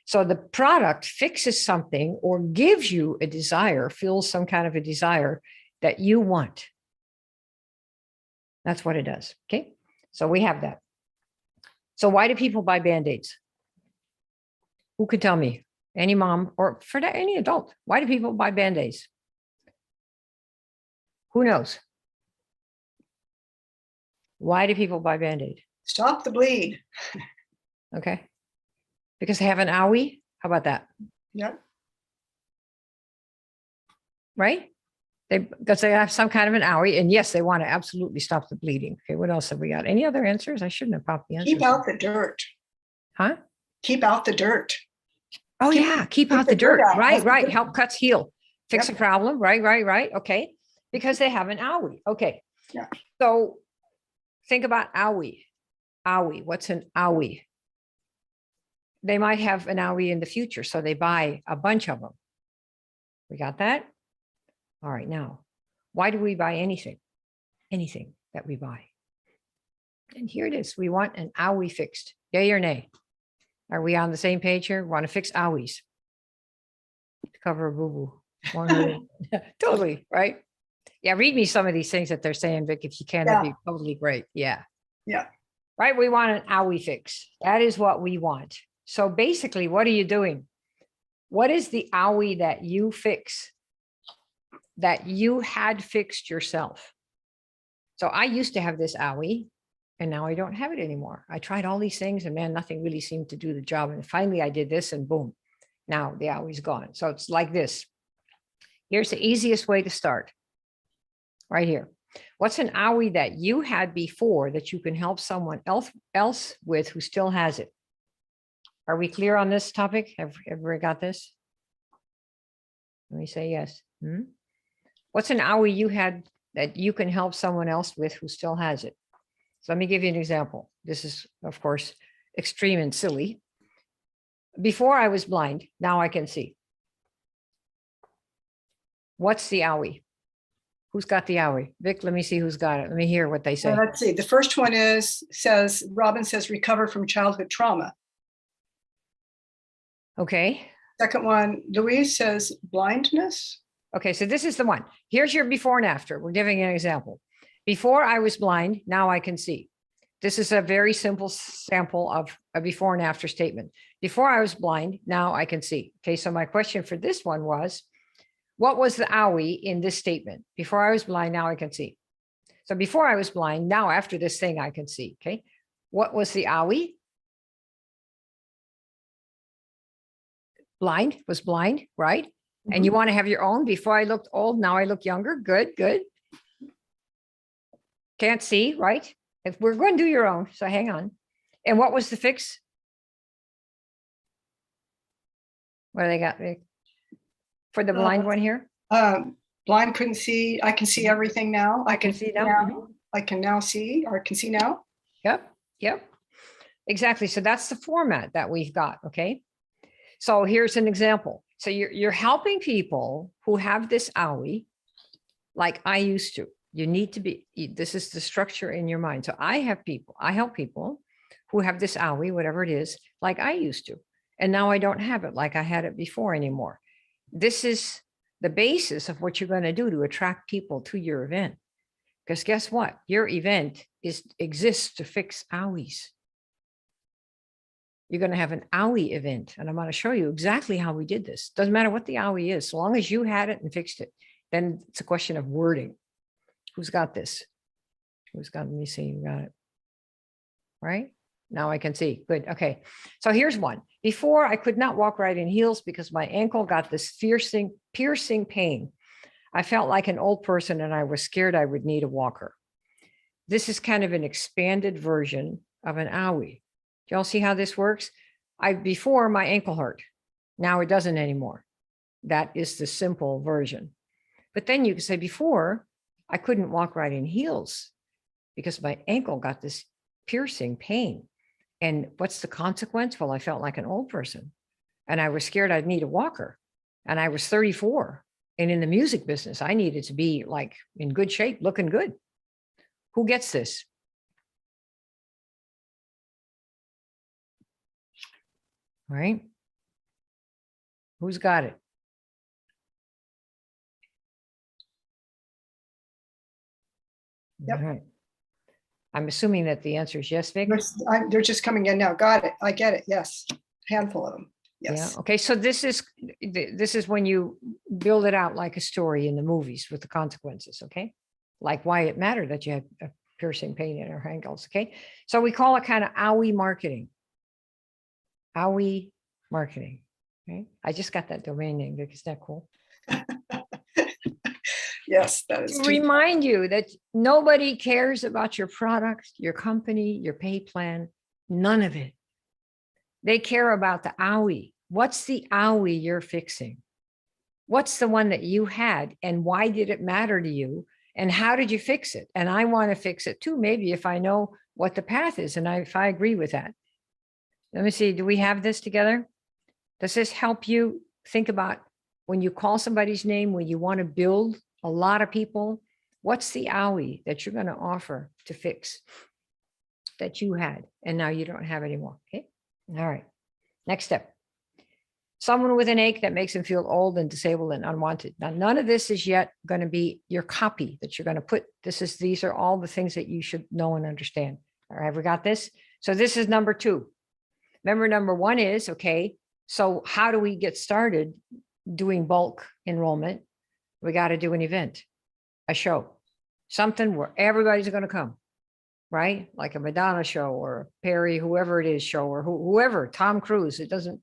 So the product fixes something or gives you a desire, fills some kind of a desire that you want. That's what it does. Okay. So we have that. So why do people buy Band-Aids? Who could tell me? Any mom, or for that, any adult. Why do people buy Band-Aids? Who knows? Why do people buy Band-Aid? Stop the bleed. Okay. Because they have an owie? How about that? Yep. Right? Because they have some kind of an owie, and yes, they want to absolutely stop the bleeding. Okay, what else have we got? Any other answers? I shouldn't have popped the answers. Keep out the dirt. Huh? Keep out the dirt. Oh yeah, keep out the dirt. out. Right, right. Help cuts heal. Fix Yep. a problem. Right, right, right. Okay. Because they have an owie. Okay. Yeah. So think about owie. Owie. What's an owie? They might have an owie in the future, so they buy a bunch of them. We got that? All right, now, why do we buy anything? Anything that we buy. And here it is. We want an owie fixed. Yay or nay? Are we on the same page here? We want to fix owies. Cover a boo-boo. Totally, right? Yeah, read me some of these things that they're saying, Vic, if you can, that'd be totally great. Yeah. Yeah. Right, we want an owie fix. That is what we want. So basically, what are you doing? What is the owie that you fix, that you had fixed yourself? So I used to have this owie, and now I don't have it anymore. I tried all these things, and man, nothing really seemed to do the job. And finally I did this, and boom, now the owie's gone. So it's like this. Here's the easiest way to start. Right here. What's an owie that you had before that you can help someone else with who still has it? Are we clear on this topic? Have everybody got this? Let me say yes. What's an owie you had that you can help someone else with who still has it? So let me give you an example. This is, of course, extreme and silly. Before I was blind, now I can see. What's the owie? Who's got the owie? Vic, let me see who's got it. Let me hear what they say. Let's see. The first one Robin says, recover from childhood trauma. Okay. Second one, Louise says, blindness. Okay, so this is the one. Here's your before and after. We're giving an example. Before I was blind, now I can see. This is a very simple sample of a before and after statement. Before I was blind, now I can see. Okay, so my question for this one was, what was the owie in this statement? Before I was blind, now I can see. So before I was blind, now after this thing, I can see. Okay, what was the owie? Blind, was blind, right? Mm-hmm. And you want to have your own. Before I looked old, now I look younger. Good, good. Can't see, right? If we're going to do your own, so hang on. And what was the fix? What do they got, Vic? For the blind one here? Blind couldn't see. I can see everything now. I can see now. I can now see, or can see now. Yep, yep. Exactly. So that's the format that we've got, okay? So here's an example. So you're helping people who have this owie, like I used to. You need to be, this is the structure in your mind. So I help people who have this owie, whatever it is, like I used to. And now I don't have it like I had it before anymore. This is the basis of what you're going to do to attract people to your event. Because guess what? Your event exists to fix owies. you're going to have an owie event. And I'm going to show you exactly how we did this. Doesn't matter what the owie is, so long as you had it and fixed it. Then it's a question of wording. Who's got this? Who's got, let me see, you got it. Right? Now I can see. Good. Okay. So here's one. Before, I could not walk right in heels because my ankle got this piercing pain. I felt like an old person and I was scared I would need a walker. This is kind of an expanded version of an owie. Do y'all see how this works? Before, my ankle hurt. Now it doesn't anymore. That is the simple version. But then you can say, before, I couldn't walk right in heels because my ankle got this piercing pain. And what's the consequence? Well, I felt like an old person and I was scared I'd need a walker. And I was 34. And in the music business, I needed to be like in good shape, looking good. Who gets this? All right. Who's got it? Yep. All right. I'm assuming that the answer is yes, Vic. They're just coming in now. Got it. I get it. Yes. Handful of them. Yes. Yeah. Okay. So this is when you build it out like a story in the movies with the consequences. Okay. Like why it mattered that you had a piercing pain in her ankles. Okay. So we call it kind of owie marketing. Owie marketing. Okay. I just got that domain name, Vic. Isn't that cool? Yes, that is. To remind you that nobody cares about your product, your company, your pay plan, none of it. They care about the owie. What's the owie you're fixing? What's the one that you had and why did it matter to you? And how did you fix it? And I want to fix it too, maybe if I know what the path is and if I agree with that. Let me see, do we have this together? Does this help you think about when you call somebody's name, when you want to build a lot of people, what's the owie that you're going to offer to fix that you had and now you don't have anymore? Okay. All right. Next step. Someone with an ache that makes them feel old and disabled and unwanted. Now, none of this is yet going to be your copy that you're going to put. These are all the things that you should know and understand. All right, have we got this? So this is number 2. Remember, number 1 is, okay, so how do we get started doing bulk enrollment? We got to do an event, a show, something where everybody's going to come, right? Like a Madonna show or Perry, whoever it is show, or whoever, Tom Cruise. It doesn't,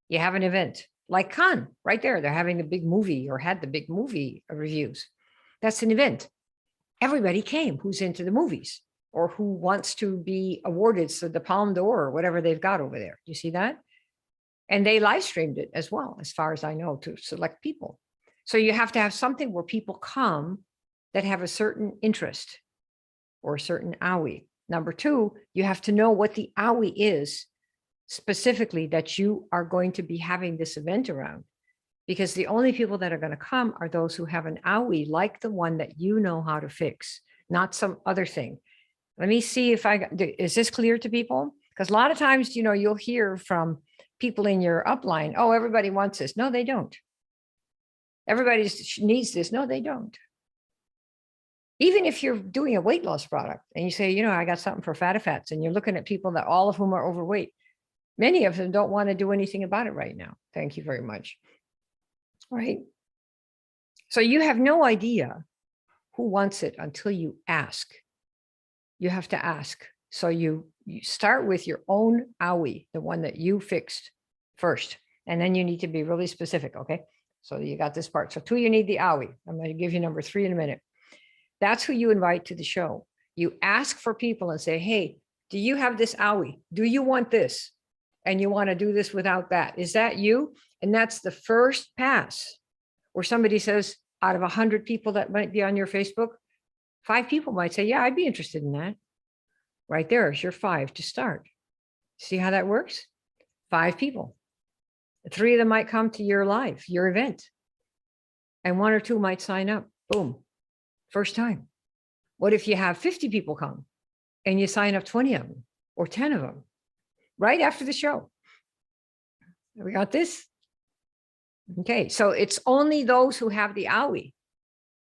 you have an event like Cannes right there. They're having the big movie or had the big movie reviews. That's an event. Everybody came who's into the movies or who wants to be awarded. So the Palme d'Or or whatever they've got over there. You see that? And they live streamed it as well, as far as I know, to select people. So you have to have something where people come that have a certain interest or a certain owie. Number 2, you have to know what the owie is specifically that you are going to be having this event around, because the only people that are going to come are those who have an owie like the one that you know how to fix, not some other thing. Let me see if is this clear to people? Because a lot of times, you'll hear from people in your upline, oh, everybody wants this. No, they don't. Everybody needs this. No, they don't. Even if you're doing a weight loss product and you say, I got something for fats, and you're looking at people that all of whom are overweight, many of them don't want to do anything about it right now. Thank you very much. Right? So you have no idea who wants it until you ask. You have to ask. So you start with your own owie, the one that you fixed first, and then you need to be really specific. Okay. So you got this part. So 2, you need the owie. I'm going to give you number 3 in a minute. That's who you invite to the show. You ask for people and say, hey, do you have this owie? Do you want this? And you want to do this without that. Is that you? And that's the first pass where somebody says, out of 100 people that might be on your Facebook, 5 people might say, yeah, I'd be interested in that. Right there is your 5 to start. See how that works? 5 people. 3 of them might come to your event. And 1 or 2 might sign up. Boom. First time. What if you have 50 people come and you sign up 20 of them or 10 of them right after the show? We got this. Okay. So it's only those who have the owie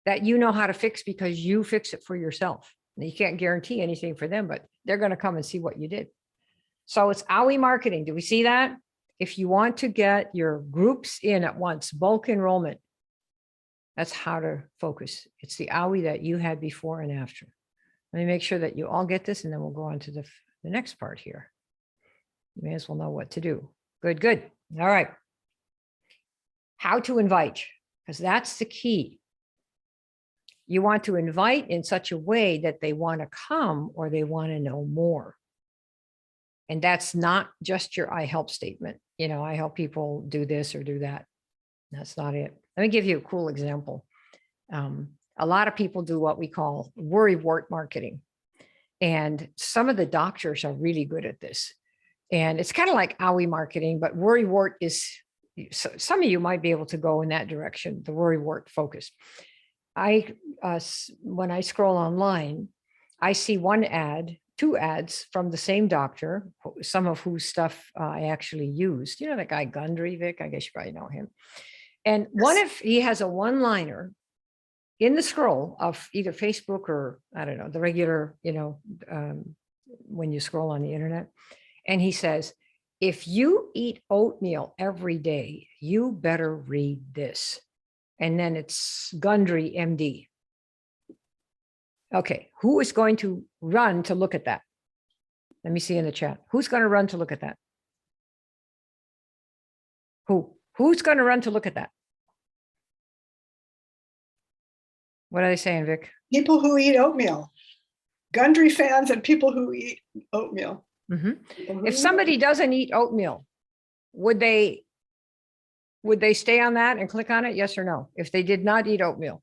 that you know how to fix because you fix it for yourself. You can't guarantee anything for them, but they're going to come and see what you did. So it's OWI marketing. Do we see that? If you want to get your groups in at once, bulk enrollment, that's how to focus. It's the OWI that you had before and after. Let me make sure that you all get this, and then we'll go on to the next part here. You may as well know what to do. Good, good. All right. How to invite, because that's the key. You want to invite in such a way that they want to come or they want to know more. And that's not just your I help statement. You know, I help people do this or do that. That's not it. Let me give you a cool example. A lot of people do what we call worrywart marketing. And some of the doctors are really good at this. And it's kind of like OWI marketing, but worrywart is, some of you might be able to go in that direction, the worrywart focus. When I scroll online, I see one ad, two ads from the same doctor, some of whose stuff I actually used. You know, that guy Gundry, Vic, I guess you probably know him. And he has a one-liner in the scroll of either Facebook or, I don't know, the regular, you know, when you scroll on the internet. And he says, if you eat oatmeal every day, you better read this. And then it's Gundry, MD. Okay, who is going to run to look at that? Let me see in the chat. Who's going to run to look at that? Who's going to run to look at that? What are they saying, Vic? People who eat oatmeal. Gundry fans and people who eat oatmeal. Mm-hmm. If somebody doesn't eat oatmeal, would they stay on that and click on it? Yes or no? If they did not eat oatmeal.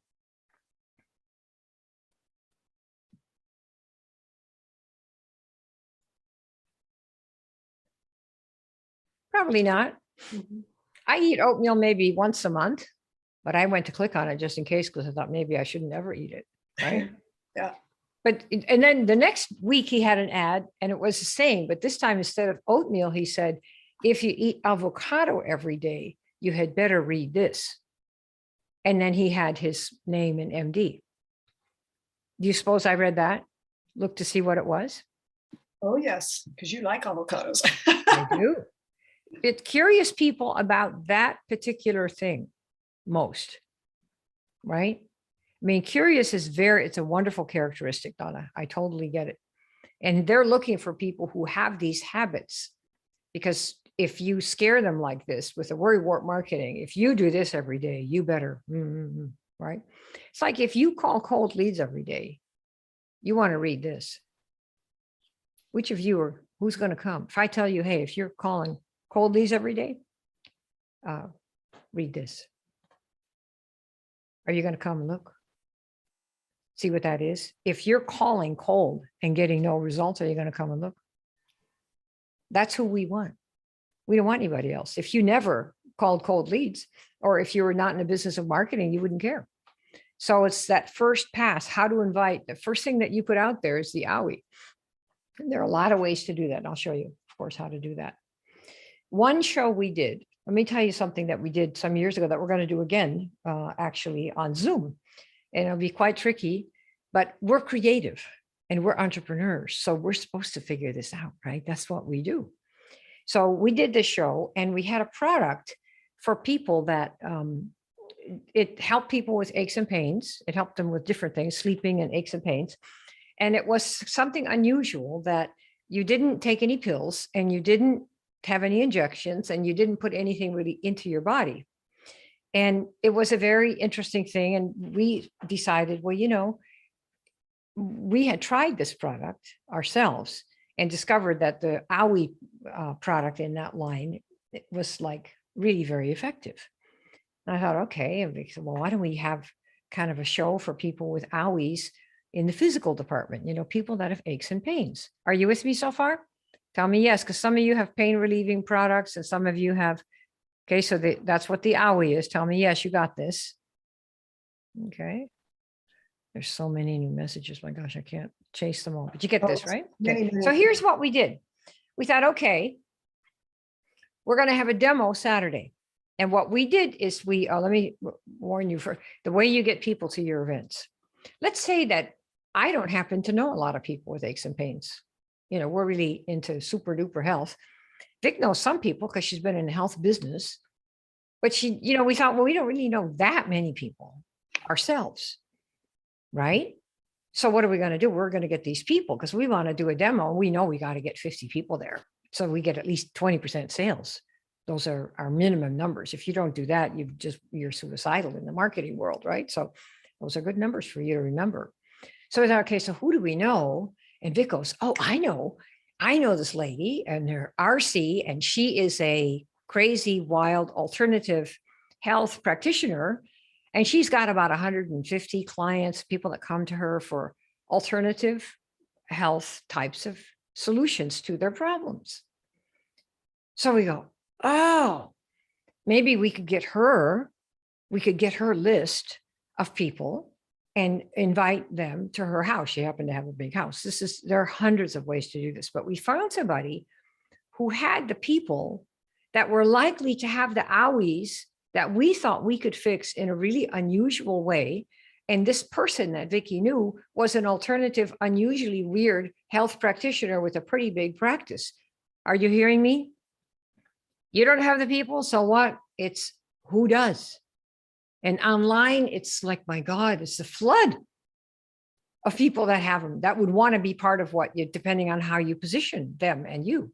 Probably not. Mm-hmm. I eat oatmeal maybe once a month, but I went to click on it just in case, because I thought maybe I should never eat it, right? Yeah. But, and then the next week he had an ad and it was the same, but this time instead of oatmeal, he said, if you eat avocado every day, you had better read this. And then he had his name in MD. Do you suppose I read that? Look to see what it was? Oh, yes, because you like avocados. I do. It's curious people about that particular thing most, right? I mean, curious is it's a wonderful characteristic, Donna. I totally get it. And they're looking for people who have these habits, because if you scare them like this with the worrywart marketing, if you do this every day, you better, right? It's like if you call cold leads every day, you want to read this. Which of you are, who's going to come? If I tell you, hey, if you're calling cold leads every day, read this. Are you going to come and look? See what that is? If you're calling cold and getting no results, are you going to come and look? That's who we want. We don't want anybody else. If you never called cold leads, or if you were not in the business of marketing, you wouldn't care. So it's that first pass, how to invite. The first thing that you put out there is the OWI. And there are a lot of ways to do that. And I'll show you, of course, how to do that. One show we did, let me tell you something that we did some years ago that we're going to do again, actually on Zoom. And it'll be quite tricky, but we're creative and we're entrepreneurs. So we're supposed to figure this out, right? That's what we do. So we did this show and we had a product for people that it helped people with aches and pains. It helped them with different things, sleeping and aches and pains. And it was something unusual that you didn't take any pills and you didn't have any injections and you didn't put anything really into your body. And it was a very interesting thing. And we decided, well, you know, we had tried this product ourselves and discovered that the OWI product in that line, it was like really very effective. And I thought, okay, and we said, well, why don't we have kind of a show for people with OWIs in the physical department, you know, people that have aches and pains. Are you with me so far? Tell me yes, because some of you have pain relieving products and some of you have, okay, so that's what the OWI is. Tell me yes, you got this. Okay. There's so many new messages. My gosh, I can't chase them all, but you get this, right? Okay. So here's what we did. We thought, okay, we're going to have a demo Saturday. And what we did is let me warn you for the way you get people to your events. Let's say that I don't happen to know a lot of people with aches and pains. we're really into super duper health. Vic knows some people because she's been in the health business, but we thought, well, we don't really know that many people ourselves, right? So what are we going to do? We're going to get these people because we want to do a demo. We know we got to get 50 people there. So we get at least 20% sales. Those are our minimum numbers. If you don't do that, you're suicidal in the marketing world, right? So those are good numbers for you to remember. So we thought, okay, so who do we know? And Vic goes, oh, I know this lady and her RC, and she is a crazy, wild, alternative health practitioner. And she's got about 150 clients, people that come to her for alternative health types of solutions to their problems. So we go, oh, maybe we could get her list of people and invite them to her house. She happened to have a big house. There are hundreds of ways to do this, but we found somebody who had the people that were likely to have the owies that we thought we could fix in a really unusual way. And this person that Vicky knew was an alternative, unusually weird health practitioner with a pretty big practice. Are you hearing me? You don't have the people, so what? It's who does. And online, it's like, my God, it's a flood of people that have them, that would want to be part of what you, depending on how you position them and you.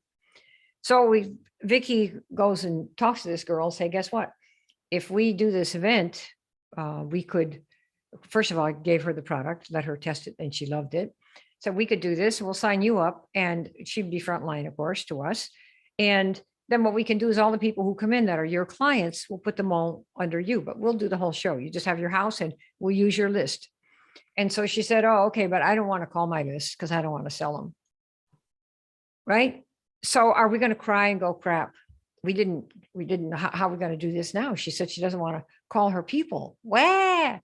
So Vicky goes and talks to this girl, say, guess what? If we do this event, we could, first of all, I gave her the product, let her test it, and she loved it. So we could do this, we'll sign you up, and she'd be frontline, of course, to us. And then what we can do is all the people who come in that are your clients, we'll put them all under you, but we'll do the whole show. You just have your house and we'll use your list. And so she said, oh, okay, but I don't want to call my list because I don't want to sell them. Right? So are we going to cry and go, crap? We didn't know how we're going to do this now. She said she doesn't want to call her people. Well,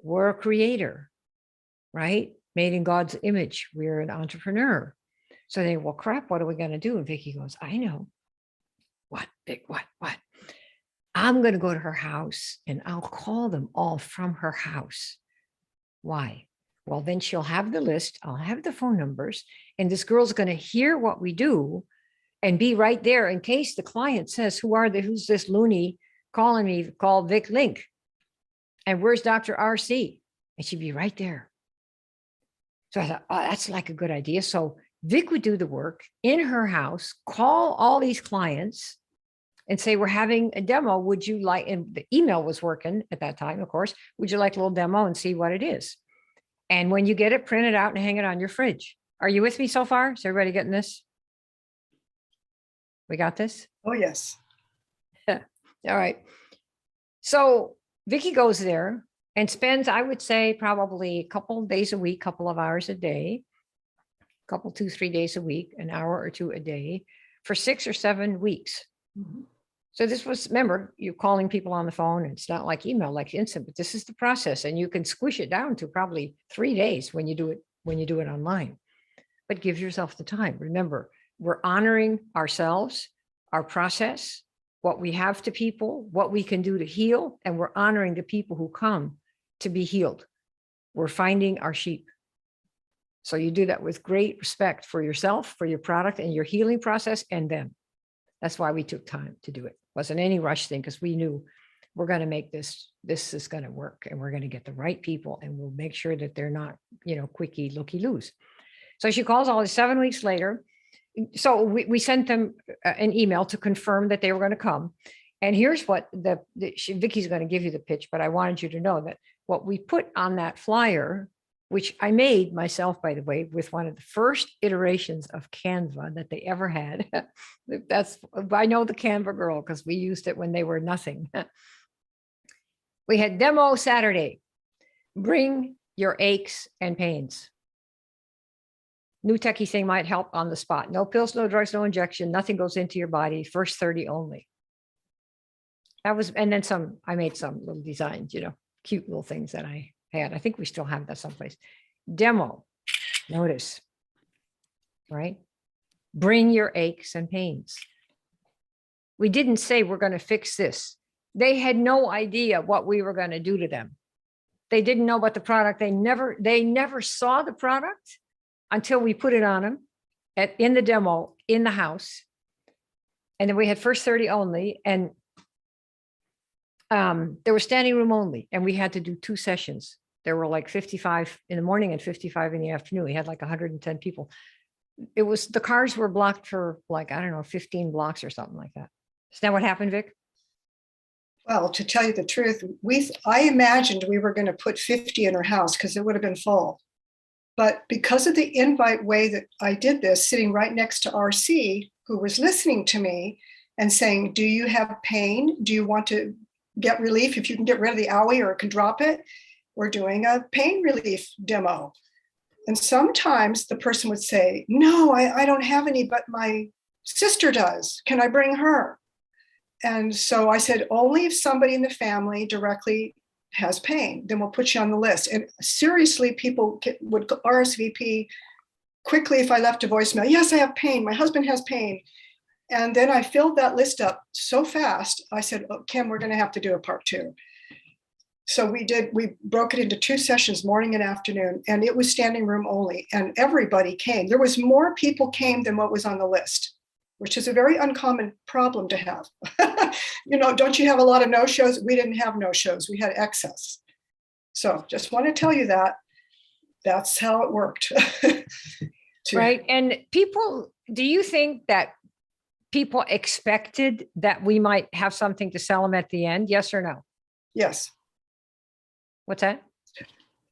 we're a creator, right? Made in God's image. We're an entrepreneur. So they, well, crap, what are we going to do? And Vicky goes, I know. What, Vic, what? I'm going to go to her house and I'll call them all from her house. Why? Well, then she'll have the list. I'll have the phone numbers, and this girl's going to hear what we do and be right there in case the client says, who's this loony calling me, call Vic Link. And where's Dr. RC? And she'd be right there. So I thought, oh, that's like a good idea. So Vic would do the work in her house, call all these clients and say, we're having a demo. Would you like, and the email was working at that time, of course, would you like a little demo and see what it is? And when you get it, print it out and hang it on your fridge. Are you with me so far? Is everybody getting this? We got this? Oh, yes. All right. So Vicky goes there and spends, I would say, probably a couple of days a week, couple of hours a day, couple, 2-3 days a week, an hour or two a day for 6 or 7 weeks. Mm-hmm. So this was, remember, you're calling people on the phone. And it's not like email, like instant, but this is the process. And you can squish it down to probably 3 days when you do it online. But give yourself the time. Remember, we're honoring ourselves, our process, what we have to people, what we can do to heal, and we're honoring the people who come to be healed. We're finding our sheep. So you do that with great respect for yourself, for your product and your healing process, and them. That's why we took time to do it. Wasn't any rush thing, because we knew we're going to make this is going to work, and we're going to get the right people, and we'll make sure that they're not, quickie, looky-loos. So she calls all 7 weeks later. So we sent them an email to confirm that they were going to come. And here's what Vicky's going to give you the pitch, but I wanted you to know that what we put on that flyer, which I made myself, by the way, with one of the first iterations of Canva that they ever had. I know the Canva girl because we used it when they were nothing. We had demo Saturday. Bring your aches and pains. New techie thing might help on the spot. No pills, no drugs, no injection. Nothing goes into your body. First 30 only. That was, and then I made some little designs, cute little things that I had. I think we still have that someplace. Demo. Notice, right? Bring your aches and pains. We didn't say we're going to fix this. They had no idea what we were going to do to them. They didn't know about the product. They never saw the product until we put it on them. in the demo in the house. And then we had first 30 only. And there was standing room only. And we had to do 2 sessions. There were like 55 in the morning and 55 in the afternoon. We had like 110 people. It was, the cars were blocked for like, I don't know, 15 blocks or something like that. Is that what happened, Vic? Well, to tell you the truth, I imagined we were going to put 50 in her house because it would have been full. But because of the invite way that I did this, sitting right next to RC, who was listening to me and saying, do you have pain? Do you want to get relief? If you can get rid of the owie or can drop it, we're doing a pain relief demo. And sometimes the person would say, no, I don't have any, but my sister does. Can I bring her? And so I said, only if somebody in the family directly has pain, then we'll put you on the list. And seriously, people would RSVP quickly if I left a voicemail. Yes, I have pain. My husband has pain. And then I filled that list up so fast. I said, oh, Kim, we're going to have to do a part 2. So we broke it into 2 sessions, morning and afternoon, and it was standing room only. And everybody came. There was more people came than what was on the list, which is a very uncommon problem to have. Don't you have a lot of no-shows? We didn't have no-shows. We had excess. So just want to tell you that that's how it worked. Right. And people, do you think that people expected that we might have something to sell them at the end? Yes or no? Yes. What's that?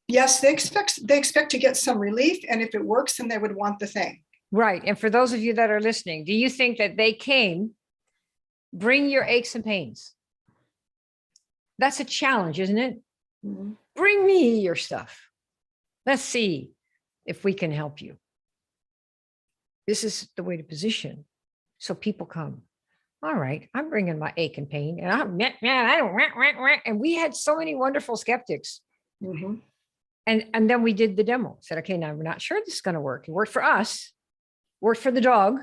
Yes, they expect to get some relief. And if it works, then they would want the thing. Right. And for those of you that are listening, do you think that they came, bring your aches and pains? That's a challenge, isn't it? Mm-hmm. Bring me your stuff. Let's see if we can help you. This is the way to position. So people come. All right, I'm bringing my ache and pain, and I don't. And we had so many wonderful skeptics. Mm-hmm. And then we did the demo. Said, okay, now we're not sure this is going to work. It worked for us. Worked for the dog,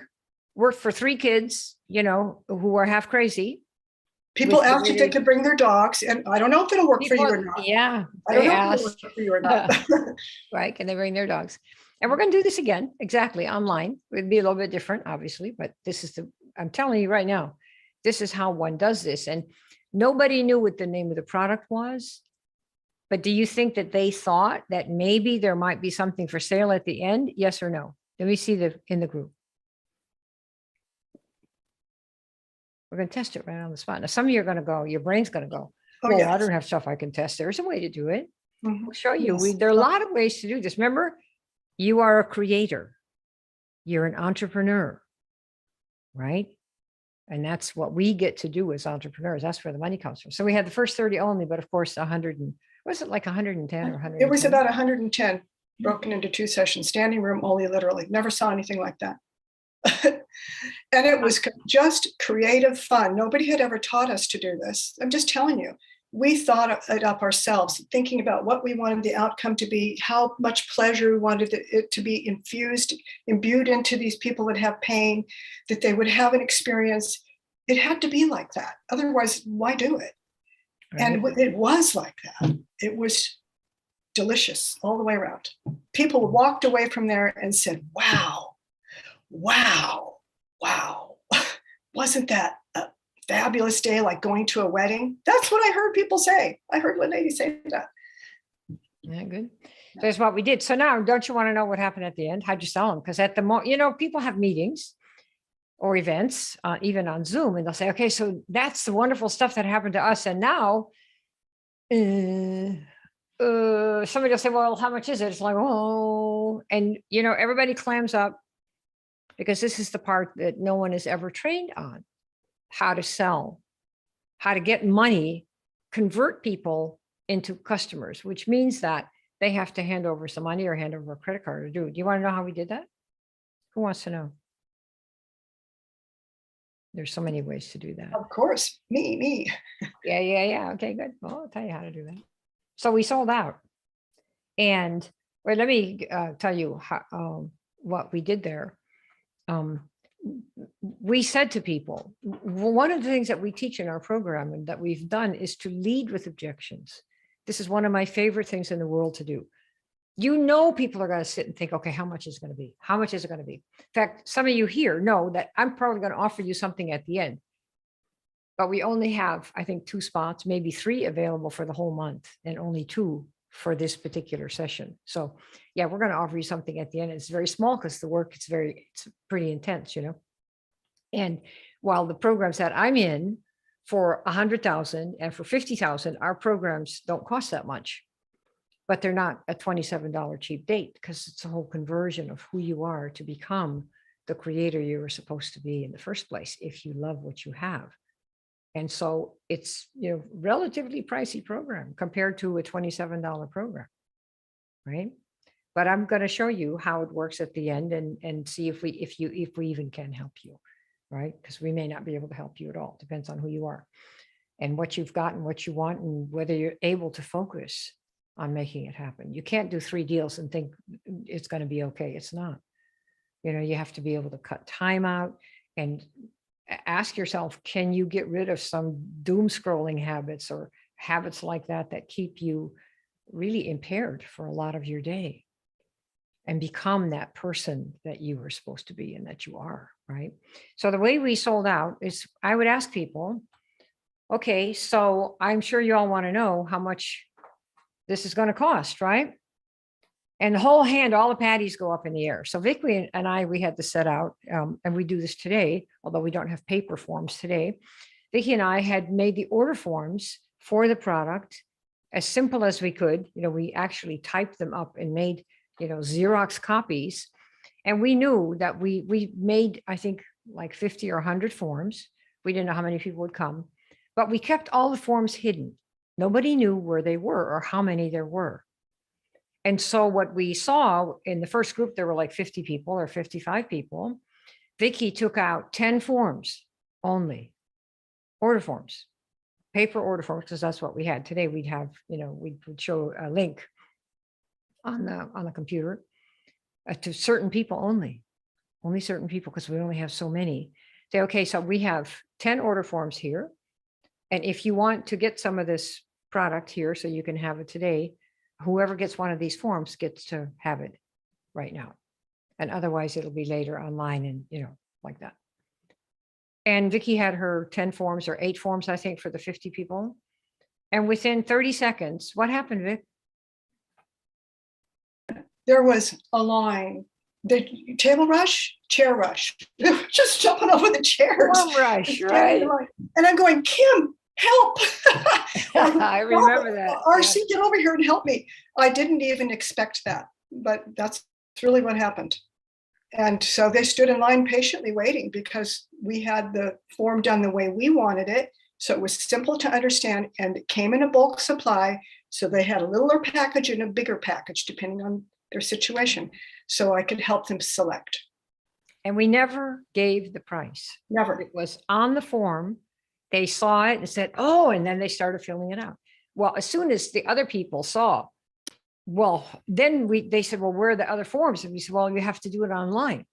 worked for 3 kids, who are half crazy. People asked if they could bring their dogs, and I don't know if it'll work for you or not. Yeah, I don't know if it'll work for you or not. Right, can they bring their dogs? And we're going to do this again, exactly, online. It'd be a little bit different, obviously, but I'm telling you right now, this is how one does this. And nobody knew what the name of the product was. But do you think that they thought that maybe there might be something for sale at the end? Yes or no? Let me see in the group. We're going to test it right on the spot. Now, some of you are going to go, your brain's going to go, oh, well, yes. I don't have stuff I can test. There's a way to do it. Mm-hmm. We'll show you. Yes. There are a lot of ways to do this. Remember, you are a creator. You're an entrepreneur, right? And that's what we get to do as entrepreneurs. That's where the money comes from. So we had the first 30 only, but of course, 100 and was it like 110 or 100? It was about 110 broken into 2 sessions, standing room only, literally. Never saw anything like that. And it was just creative fun. Nobody had ever taught us to do this. I'm just telling you, we thought it up ourselves, thinking about what we wanted the outcome to be, how much pleasure we wanted it to be imbued into these people that have pain, that they would have an experience. It had to be like that. Otherwise, why do it? Right. And it was like that. It was delicious all the way around. People walked away from there and said, wow, wow, wow. Wasn't that a fabulous day, like going to a wedding? That's what I heard people say. I heard one lady say that. Yeah, good. So that's what we did. So now, don't you want to know what happened at the end? How'd you sell them? Because at the moment, people have meetings or events, even on Zoom, and they'll say, okay, so that's the wonderful stuff that happened to us. And now somebody will say, well, how much is it? It's like, oh, and everybody clams up because this is the part that no one is ever trained on: how to sell, how to get money, convert people into customers, which means that they have to hand over some money or hand over a credit card or do. Do you want to know how we did that? Who wants to know? There's so many ways to do that. Of course, me. Yeah. Okay, good. Well, I'll tell you how to do that. So we sold out. And let me tell you how, what we did there. We said to people, one of the things that we teach in our program and that we've done is to lead with objections. This is one of my favorite things in the world to do. You know, people are going to sit and think, okay, how much is it going to be? How much is it going to be? In fact, some of you here know that I'm probably going to offer you something at the end, but we only have, I think, 2 spots, maybe 3 available for the whole month and only 2 for this particular session. So yeah, we're going to offer you something at the end. It's very small because the work, it's pretty intense, you know? And while the programs that I'm in for 100,000 and for 50,000, our programs don't cost that much, but they're not a $27 cheap date because it's a whole conversion of who you are to become the creator you were supposed to be in the first place, if you love what you have. And so it's, you know, relatively pricey program compared to a $27 program, right? But I'm going to show you how it works at the end and see if we even can help you, right? Because we may not be able to help you at all. It depends on who you are and what you've got and what you want and whether you're able to focus on making it happen. You can't do 3 deals and think it's going to be okay. It's not. You know, you have to be able to cut time out and ask yourself, can you get rid of some doom scrolling habits or habits like that that keep you really impaired for a lot of your day and become that person that you were supposed to be and that you are, right? So the way we sold out is I would ask people, okay, so I'm sure you all want to know how much this is going to cost, right? And the whole hand, all the patties go up in the air. So Vicky and I, we had to set out, and we do this today, although we don't have paper forms today. Vicky and I had made the order forms for the product as simple as we could. You know, we actually typed them up and made, you know, Xerox copies. And we knew that we made, I think, like 50 or 100 forms. We didn't know how many people would come, but we kept all the forms hidden. Nobody knew where they were or how many there were. And so what we saw in the first group, there were like 50 people or 55 people. Vicky took out 10 forms only, order forms, paper order forms, because that's what we had. Today we'd have, you know, we'd show a link on the computer to certain people only certain people, because we only have so many. Say, okay, so we have 10 order forms here. And if you want to get some of this product here so you can have it today, whoever gets one of these forms gets to have it right now. And otherwise it'll be later online and, you know, like that. And Vicky had her 10 forms or 8 forms, I think, for the 50 people. And within 30 seconds, what happened, Vic? There was a line. The table rush, chair rush. They were just jumping over the chairs. Rush, right? And I'm going, Kim, help. I remember that. RC, get over here and help me. I didn't even expect that, but that's really what happened. And so they stood in line patiently waiting because we had the form done the way we wanted it. So it was simple to understand and it came in a bulk supply. So they had a littler package and a bigger package, depending on their situation. So I could help them select. And we never gave the price. Never. It was on the form. They saw it and said, oh, and then they started filling it out. Well, as soon as the other people saw, well, then they said, well, where are the other forms? And we said, well, you have to do it online.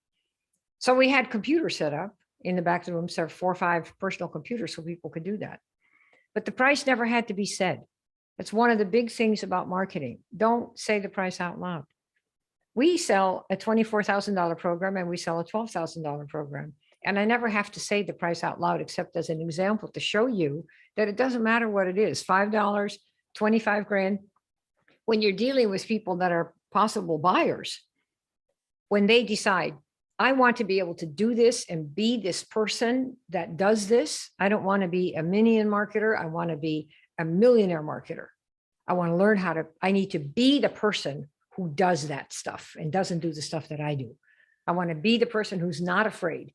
So we had computers set up in the back of the room, so 4 or 5 personal computers so people could do that. But the price never had to be said. That's one of the big things about marketing. Don't say the price out loud. We sell a $24,000 program and we sell a $12,000 program. And I never have to say the price out loud, except as an example to show you that it doesn't matter what it is, $5, 25 grand. When you're dealing with people that are possible buyers, when they decide, I want to be able to do this and be this person that does this. I don't want to be a minion marketer. I want to be a millionaire marketer. I want to learn how to, I need to be the person who does that stuff and doesn't do the stuff that I do. I want to be the person who's not afraid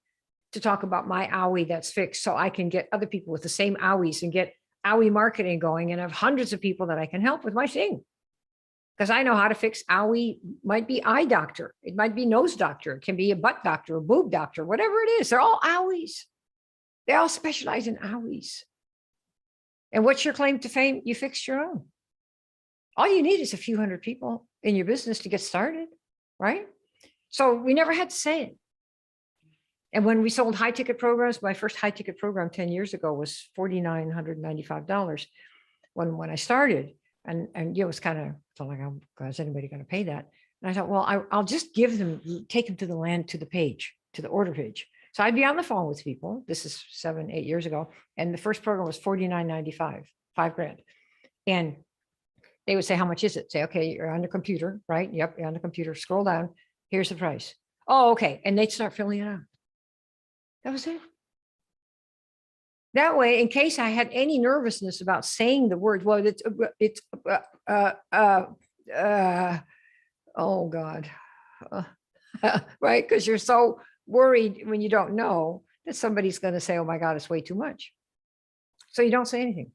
to talk about my owie that's fixed so I can get other people with the same owies and get owie marketing going and have hundreds of people that I can help with my thing. Because I know how to fix owie, might be eye doctor. It might be nose doctor. It can be a butt doctor, a boob doctor, whatever it is. They're all owies. They all specialize in owies. And what's your claim to fame? You fix your own. All you need is a few hundred people in your business to get started, right? So we never had to say it. And when we sold high ticket programs, my first high ticket program 10 years ago was $4,995 when I started. And it was kind of So like, is anybody going to pay that? And I thought, well, I'll just take them to the order page. So I'd be on the phone with people. This is 7-8 years ago. And the first program was $49.95, $5,000. And they would say, how much is it? Say, okay, you're on the computer, right? Yep, you're on the computer. Scroll down. Here's the price. Oh, okay. And they'd start filling it out. That was it. That way, in case I had any nervousness about saying the word, well, oh God, right? Because you're so worried when you don't know that somebody's going to say, oh my God, it's way too much. So you don't say anything.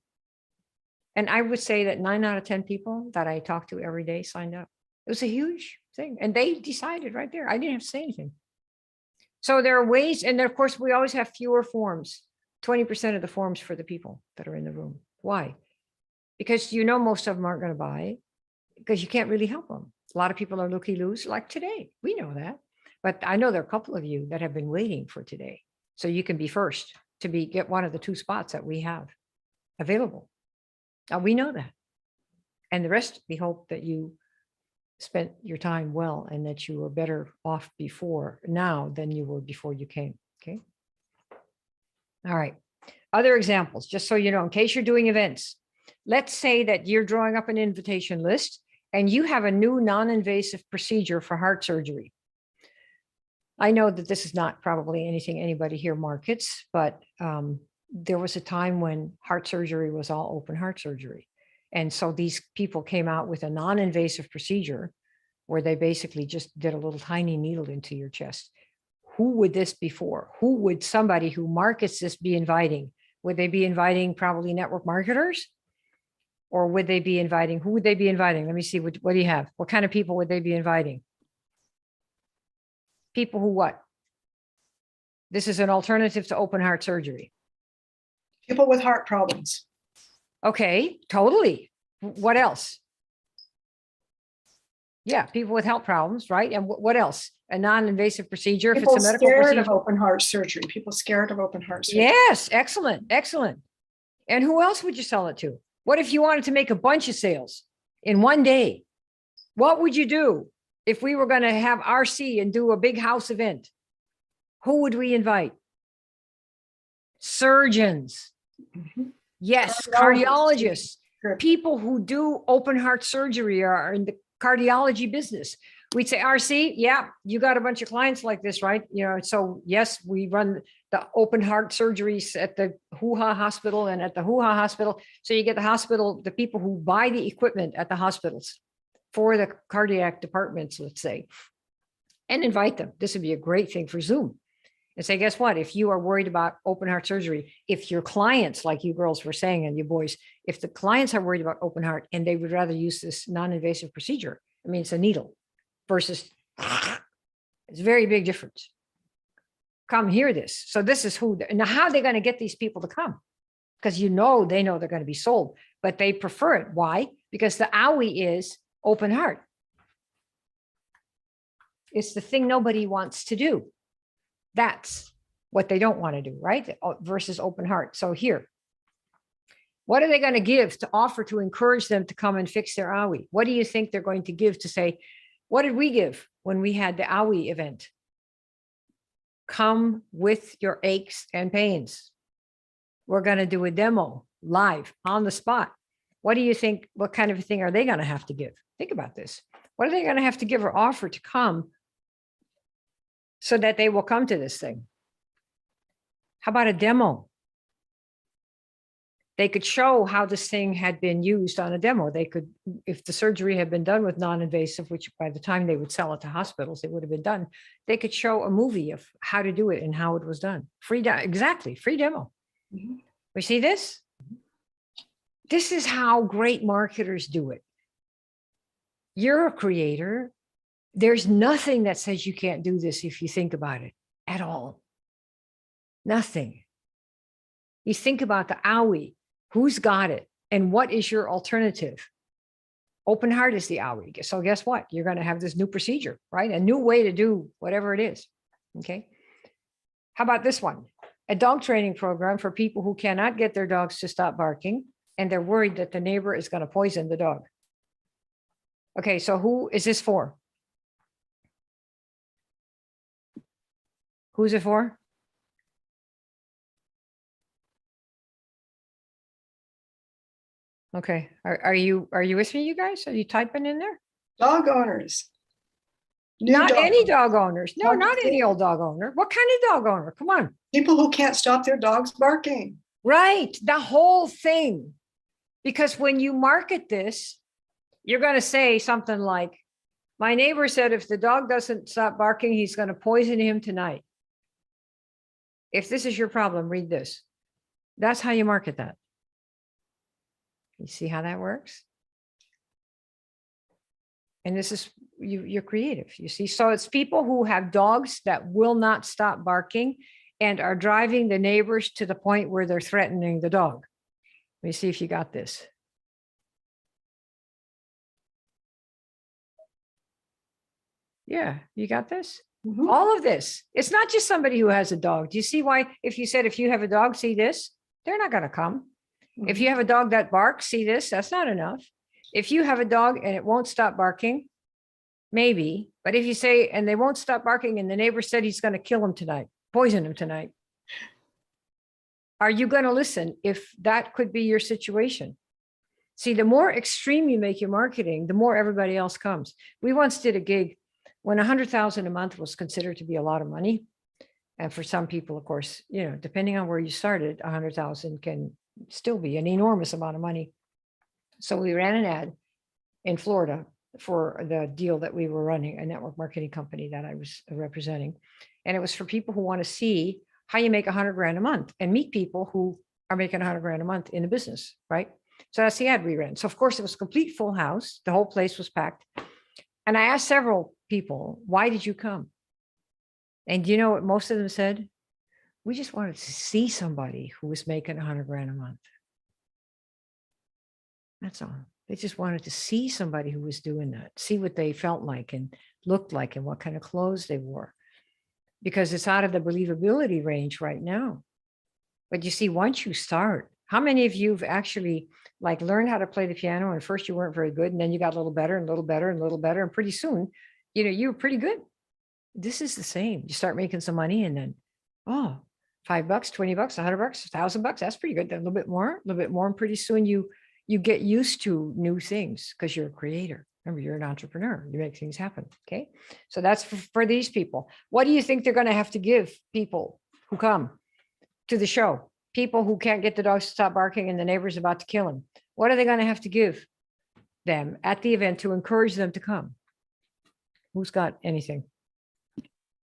And I would say that 9 out of 10 people that I talk to every day signed up. It was a huge thing. And they decided right there. I didn't have to say anything. So there are ways, and then of course, we always have fewer forms, 20% of the forms for the people that are in the room. Why? Because you know most of them aren't going to buy, because you can't really help them. A lot of people are looky-loos, like today. We know that. But I know there are a couple of you that have been waiting for today. So you can be first to get one of the 2 spots that we have available. We know that. And the rest, we hope that you spent your time well and that you were better off now than you were before you came. Okay. All right. Other examples, just so you know, in case you're doing events, let's say that you're drawing up an invitation list and you have a new non-invasive procedure for heart surgery. I know that this is not probably anything anybody here markets, but there was a time when heart surgery was all open heart surgery. And so these people came out with a non-invasive procedure where they basically just did a little tiny needle into your chest. Who would this be for? Who would somebody who markets this be inviting? Would they be inviting probably network marketers? Or would they be inviting, who would they be inviting? Let me see, what do you have? What kind of people would they be inviting? People who what? This is an alternative to open heart surgery. People with heart problems. Okay, totally. What else? Yeah, people with health problems, right? And what else? A non-invasive procedure. People if it's a medical scared procedure. of open heart surgery. People scared of open heart surgery. Yes, excellent, excellent. And who else would you sell it to? What if you wanted to make a bunch of sales in one day? What would you do if we were going to have RC and do a big house event? Who would we invite? Surgeons. Mm-hmm. Yes, cardiologists. People who do open heart surgery are in the cardiology business. We'd say, RC, yeah, you got a bunch of clients like this, right? You know, so yes, we run the open heart surgeries at the Hoo-Ha Hospital and at the Hoo-Ha Hospital. So you get the people who buy the equipment at the hospitals for the cardiac departments, let's say, and invite them. This would be a great thing for Zoom. And say, guess what? If you are worried about open heart surgery, if your clients, like you girls were saying and you boys, if the clients are worried about open heart and they would rather use this non-invasive procedure, I mean, it's a needle versus, it's a very big difference. Come hear this. So this is now how are they going to get these people to come? Because they know they're going to be sold, but they prefer it. Why? Because the OWI is open heart. It's the thing nobody wants to do. That's what they don't want to do, right? Versus open heart. So here, what are they going to give to offer to encourage them to come and fix their OWI? What do you think they're going to give to say, what did we give when we had the OWI event? Come with your aches and pains. We're going to do a demo live on the spot. What do you think? What kind of a thing are they going to have to give? Think about this. What are they going to have to give or offer to come so that they will come to this thing? How about a demo? They could show how this thing had been used on a demo. They could, if the surgery had been done with non-invasive, which by the time they would sell it to hospitals, it would have been done. They could show a movie of how to do it and how it was done. Exactly, free demo. Mm-hmm. We see this? This is how great marketers do it. You're a creator. There's nothing that says you can't do this if you think about it at all. Nothing. You think about the OWI, who's got it, and what is your alternative? Open heart is the OWI. So guess what? You're going to have this new procedure, right? A new way to do whatever it is. Okay. How about this one? A dog training program for people who cannot get their dogs to stop barking, and they're worried that the neighbor is going to poison the dog. Okay, so who is this for? Who's it for? Okay, are you with me, you guys? Are you typing in there? Dog owners. New Not dog any owners. dog owners. No, Dog not any old dog owner. What kind of dog owner? Come on. People who can't stop their dogs barking. Right, the whole thing. Because when you market this, you're going to say something like, my neighbor said if the dog doesn't stop barking, he's going to poison him tonight. If this is your problem, read this. That's how you market that. You see how that works? And this is, you're creative, you see. So it's people who have dogs that will not stop barking and are driving the neighbors to the point where they're threatening the dog. Let me see if you got this. Yeah, you got this? Mhm. All of this. It's not just somebody who has a dog. Do you see why if you said, if you have a dog, see this, they're not going to come. If you have a dog that barks, see this, that's not enough. If you have a dog and it won't stop barking, maybe. But if you say, and they won't stop barking and the neighbor said he's going to kill him tonight, poison him tonight, are you going to listen if that could be your situation? See, the more extreme you make your marketing, the more everybody else comes. We once did a gig when 100,000 a month was considered to be a lot of money. And for some people, of course, you know, depending on where you started, 100,000 can still be an enormous amount of money. So we ran an ad in Florida for the deal that we were running, a network marketing company that I was representing. And it was for people who want to see how you make 100 grand a month and meet people who are making 100 grand a month in the business, right? So that's the ad we ran. So of course it was complete full house. The whole place was packed. And I asked several people, why did you come? And do you know what most of them said? We just wanted to see somebody who was making 100 grand a month. That's all. They just wanted to see somebody who was doing that, see what they felt like and looked like and what kind of clothes they wore. Because it's out of the believability range right now. But you see, once you start, how many of you have actually like learned how to play the piano and first you weren't very good and then you got a little better and a little better and a little better and pretty soon, you know, you were pretty good. This is the same. You start making some money and then, oh, $5, $20, $100, $1,000, that's pretty good. Then a little bit more, and pretty soon you get used to new things because you're a creator. Remember, you're an entrepreneur. You make things happen. Okay. So that's for these people. What do you think they're going to have to give people who come to the show? People who can't get the dogs to stop barking and the neighbor's about to kill him. What are they going to have to give them at the event to encourage them to come? Who's got anything?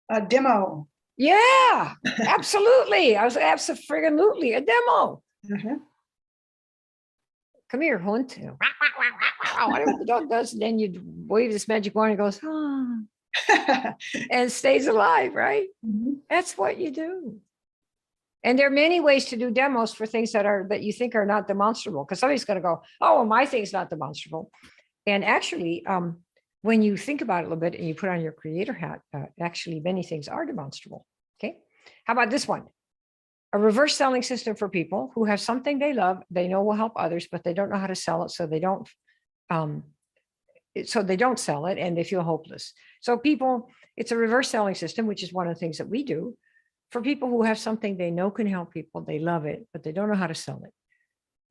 A demo. Yeah, absolutely. I was absolutely a demo. Mhm. Come here, Hunt. Whatever the dog does, and then you wave this magic wand and it goes, oh, and stays alive, right? Mhm. That's what you do. And there are many ways to do demos for things that you think are not demonstrable, because somebody's going to go, oh, well, my thing's not demonstrable. And actually, when you think about it a little bit and you put on your creator hat, actually many things are demonstrable. Okay. How about this one? A reverse selling system for people who have something they love, they know will help others, but they don't know how to sell it. So they don't sell it and they feel hopeless. So people, it's a reverse selling system, which is one of the things that we do for people who have something they know can help people. They love it, but they don't know how to sell it.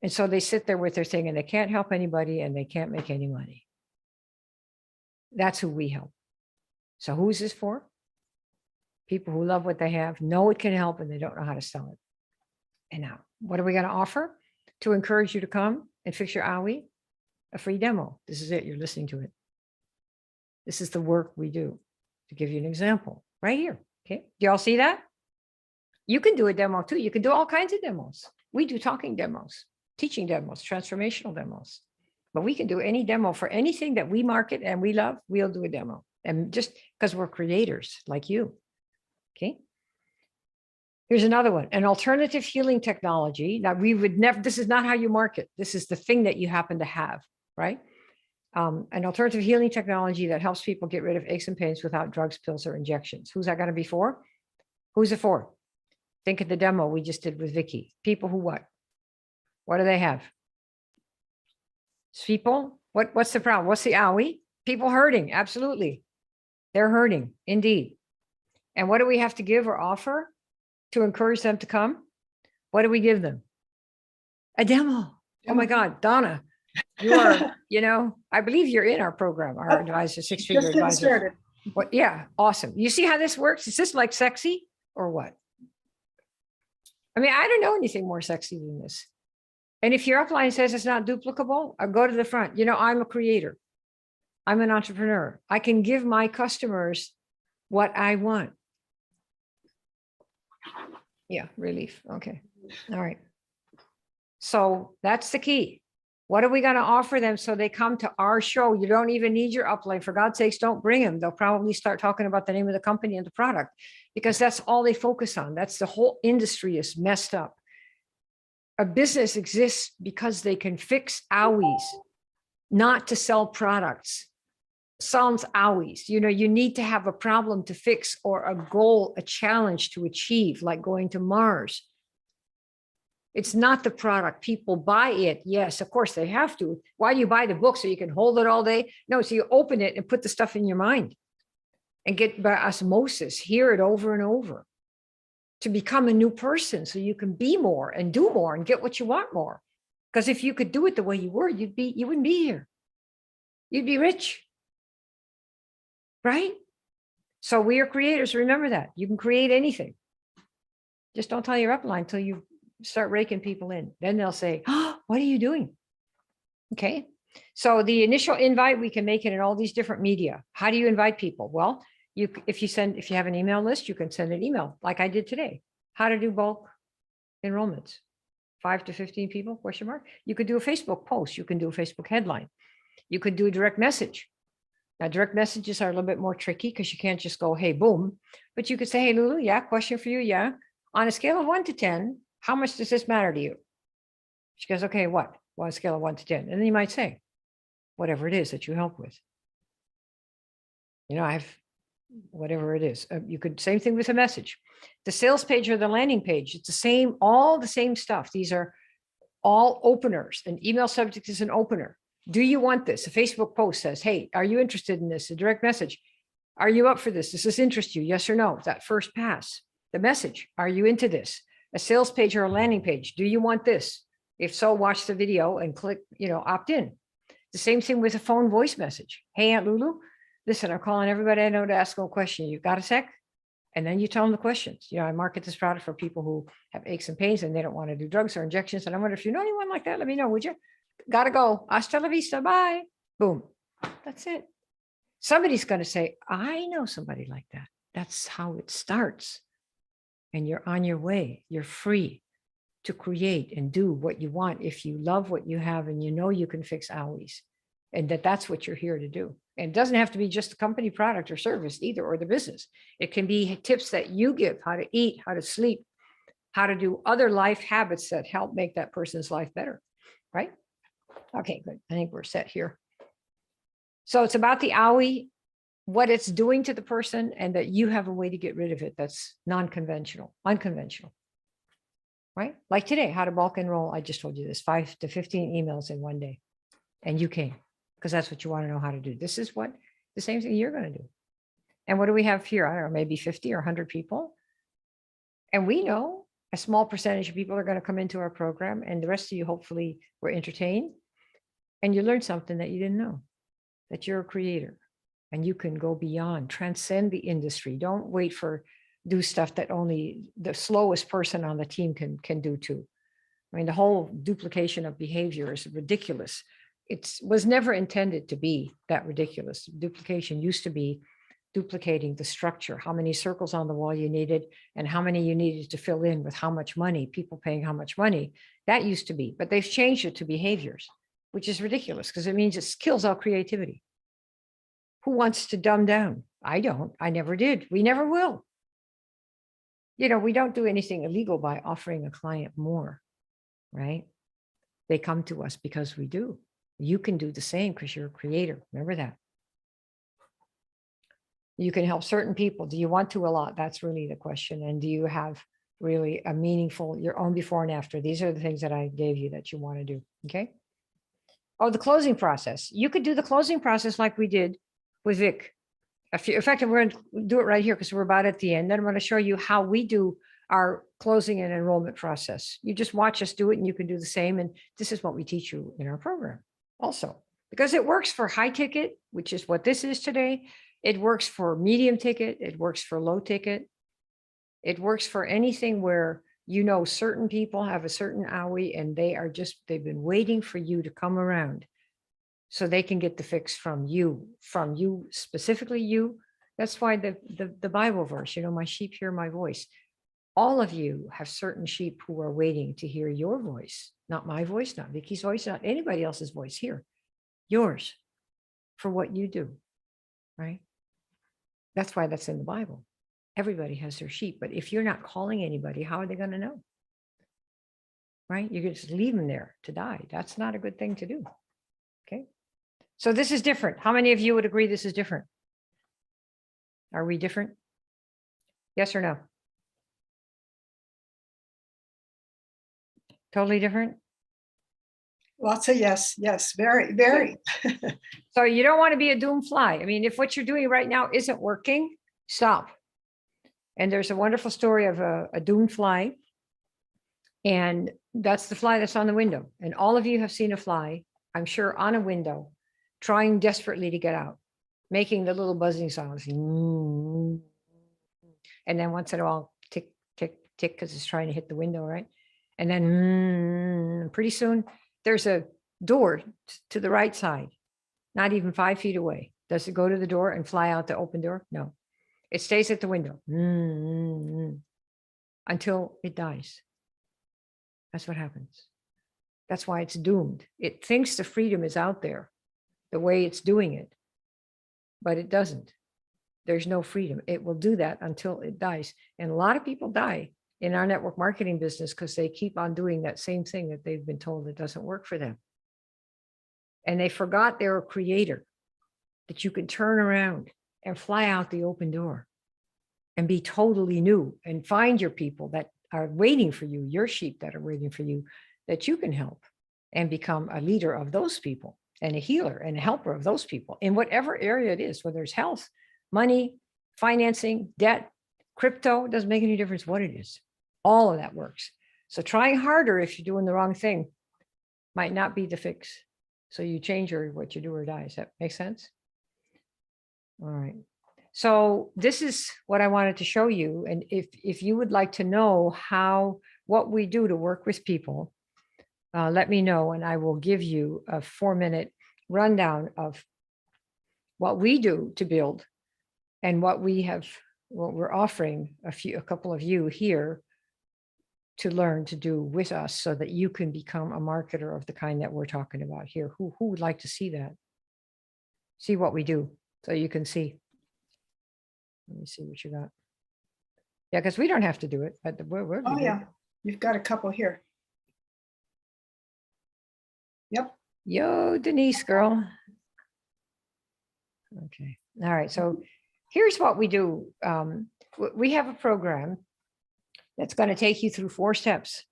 And so they sit there with their thing and they can't help anybody and they can't make any money. That's who we help. So who is this for? People who love what they have, know it can help, and they don't know how to sell it. And now, what are we going to offer to encourage you to come and fix your owie? A free demo. This is it. You're listening to it. This is the work we do. To give you an example, right here. Okay. Do y'all see that? You can do a demo too. You can do all kinds of demos. We do talking demos, teaching demos, transformational demos. But we can do any demo for anything that we market and we love. We'll do a demo. And just because we're creators like you. Okay. Here's another one, an alternative healing technology. Now we would never, this is not how you market. This is the thing that you happen to have, right? An alternative healing technology that helps people get rid of aches and pains without drugs, pills, or injections. Who's that going to be for? Who's it for? Think of the demo we just did with Vicky. People who what? What do they have? People, what's the problem? What's the owie? People hurting. Absolutely. They're hurting indeed. And what do we have to give or offer to encourage them to come? What do we give them? A demo. Oh my God, Donna, you are, I believe you're in our program, our advisor, six-figure Just getting advisor. started. What? Yeah, awesome. You see how this works? Is this like sexy or what? I mean, I don't know anything more sexy than this. And if your upline says it's not duplicable, I'll go to the front. I'm a creator. I'm an entrepreneur. I can give my customers what I want. Yeah, relief. Okay. All right. So that's the key. What are we going to offer them so they come to our show? You don't even need your upline. For God's sakes, don't bring them. They'll probably start talking about the name of the company and the product because that's all they focus on. That's the whole industry is messed up. A business exists because they can fix owies, not to sell products. Sounds owies. You need to have a problem to fix or a goal, a challenge to achieve, like going to Mars. It's not the product. People buy it. Yes, of course they have to. Why do you buy the book? So you can hold it all day? No, so you open it and put the stuff in your mind and get by osmosis, hear it over and over to become a new person so you can be more and do more and get what you want more. Because if you could do it the way you were, you wouldn't be here. You'd be rich. Right? So we are creators. Remember that. You can create anything. Just don't tell your upline until you start raking people in. Then they'll say, oh, what are you doing? Okay. So the initial invite, we can make it in all these different media. How do you invite people? Well, if you have an email list, you can send an email like I did today. How to do bulk enrollments. 5 to 15 people, question mark. You could do a Facebook post. You can do a Facebook headline. You could do a direct message. Now, direct messages are a little bit more tricky because you can't just go, hey, boom. But you could say, hey, Lulu, yeah, question for you. Yeah. On a scale of 1 to 10, how much does this matter to you? She goes, okay, what? Well, on a scale of 1 to 10. And then you might say, whatever it is that you help with. Whatever it is. You could, same thing with a message. The sales page or the landing page, it's the same, all the same stuff. These are all openers. An email subject is an opener. Do you want this? A Facebook post says, hey, are you interested in this? A direct message. Are you up for this? Does this interest you? Yes or no? That first pass. The message. Are you into this? A sales page or a landing page. Do you want this? If so, watch the video and click, opt in. The same thing with a phone voice message. Hey, Aunt Lulu, listen, I'm calling everybody I know to ask them a question. You got a sec? And then you tell them the questions. I market this product for people who have aches and pains and they don't want to do drugs or injections. And I wonder if you know anyone like that, let me know, would you? Gotta go. Hasta la vista. Bye. Boom. That's it. Somebody's going to say, I know somebody like that. That's how it starts. And you're on your way. You're free to create and do what you want if you love what you have and you can fix owies and that's what you're here to do. And it doesn't have to be just a company product or service either, or the business. It can be tips that you give, how to eat, how to sleep, how to do other life habits that help make that person's life better. Right? Okay, good. I think we're set here. So it's about the owie, what it's doing to the person, and that you have a way to get rid of it that's non-conventional, unconventional. Right? Like today, how to bulk enroll. I just told you this, 5 to 15 emails in one day. And you came because that's what you want to know how to do. This is what the same thing you're going to do. And what do we have here? I don't know, maybe 50 or 100 people. And we know a small percentage of people are going to come into our program, and the rest of you hopefully were entertained and you learned something that you didn't know, that you're a creator and you can go beyond, transcend the industry. Don't wait for do stuff that only the slowest person on the team can do too. I mean, the whole duplication of behavior is ridiculous. It was never intended to be that ridiculous. Duplication used to be duplicating the structure, how many circles on the wall you needed and how many you needed to fill in with how much money, people paying how much money. That used to be, but they've changed it to behaviors, which is ridiculous because it means it kills our creativity. Who wants to dumb down? I don't. I never did. We never will. We don't do anything illegal by offering a client more, right? They come to us because we do. You can do the same because you're a creator. Remember that. You can help certain people. Do you want to a lot? That's really the question. And do you have really a meaningful, your own before and after? These are the things that I gave you that you want to do. Okay. Oh, the closing process. You could do the closing process like we did with Vic. In fact, we're going to do it right here because we're about at the end. Then I'm going to show you how we do our closing and enrollment process. You just watch us do it and you can do the same. And this is what we teach you in our program also, because it works for high ticket, which is what this is today. It works for medium ticket. It works for low ticket. It works for anything where you know certain people have a certain OWI and they've been waiting for you to come around so they can get the fix from you specifically you. That's why the Bible verse, my sheep hear my voice. All of you have certain sheep who are waiting to hear your voice, not my voice, not Vicky's voice, not anybody else's voice here, yours, for what you do, right? That's why that's in the Bible. Everybody has their sheep, but if you're not calling anybody, how are they going to know? Right? You just leave them there to die. That's not a good thing to do. Okay. So this is different. How many of you would agree this is different? Are we different? Yes or no? Totally different? Lots of yes, yes, very, very. So you don't want to be a doomed fly. I mean, if what you're doing right now isn't working, stop. And there's a wonderful story of a doomed fly. And that's the fly that's on the window. And all of you have seen a fly, I'm sure, on a window, trying desperately to get out, making the little buzzing sounds. And then once in a while, tick, tick, tick, because it's trying to hit the window, right? And then pretty soon, there's a door to the right side, not even 5 feet away. Does it go to the door and fly out the open door? No. It stays at the window until it dies. That's what happens. That's why it's doomed. It thinks the freedom is out there, the way it's doing it, but it doesn't. There's no freedom. It will do that until it dies. And a lot of people die in our network marketing business because they keep on doing that same thing that they've been told it doesn't work for them. And they forgot they're a creator, that you can turn around and fly out the open door and be totally new and find your people that are waiting for you, your sheep that are waiting for you, that you can help and become a leader of those people and a healer and a helper of those people in whatever area it is, whether it's health, money, financing, debt, crypto, doesn't make any difference what it is. All of that works. So trying harder if you're doing the wrong thing might not be the fix. So you change what you do or die. Does that make sense? All right. So this is what I wanted to show you. And if you would like to know what we do to work with people, let me know and I will give you a 4-minute rundown of what we do to build and what we're offering a couple of you here to learn to do with us so that you can become a marketer of the kind that we're talking about here. Who would like to see that? See what we do so you can see. Let me see what you got. Yeah, because we don't have to do it, but we're Oh yeah, you've got a couple here. Yep. Yo, Denise, girl. Okay. All right. So here's what we do. We have a program that's going to take you through 4 steps.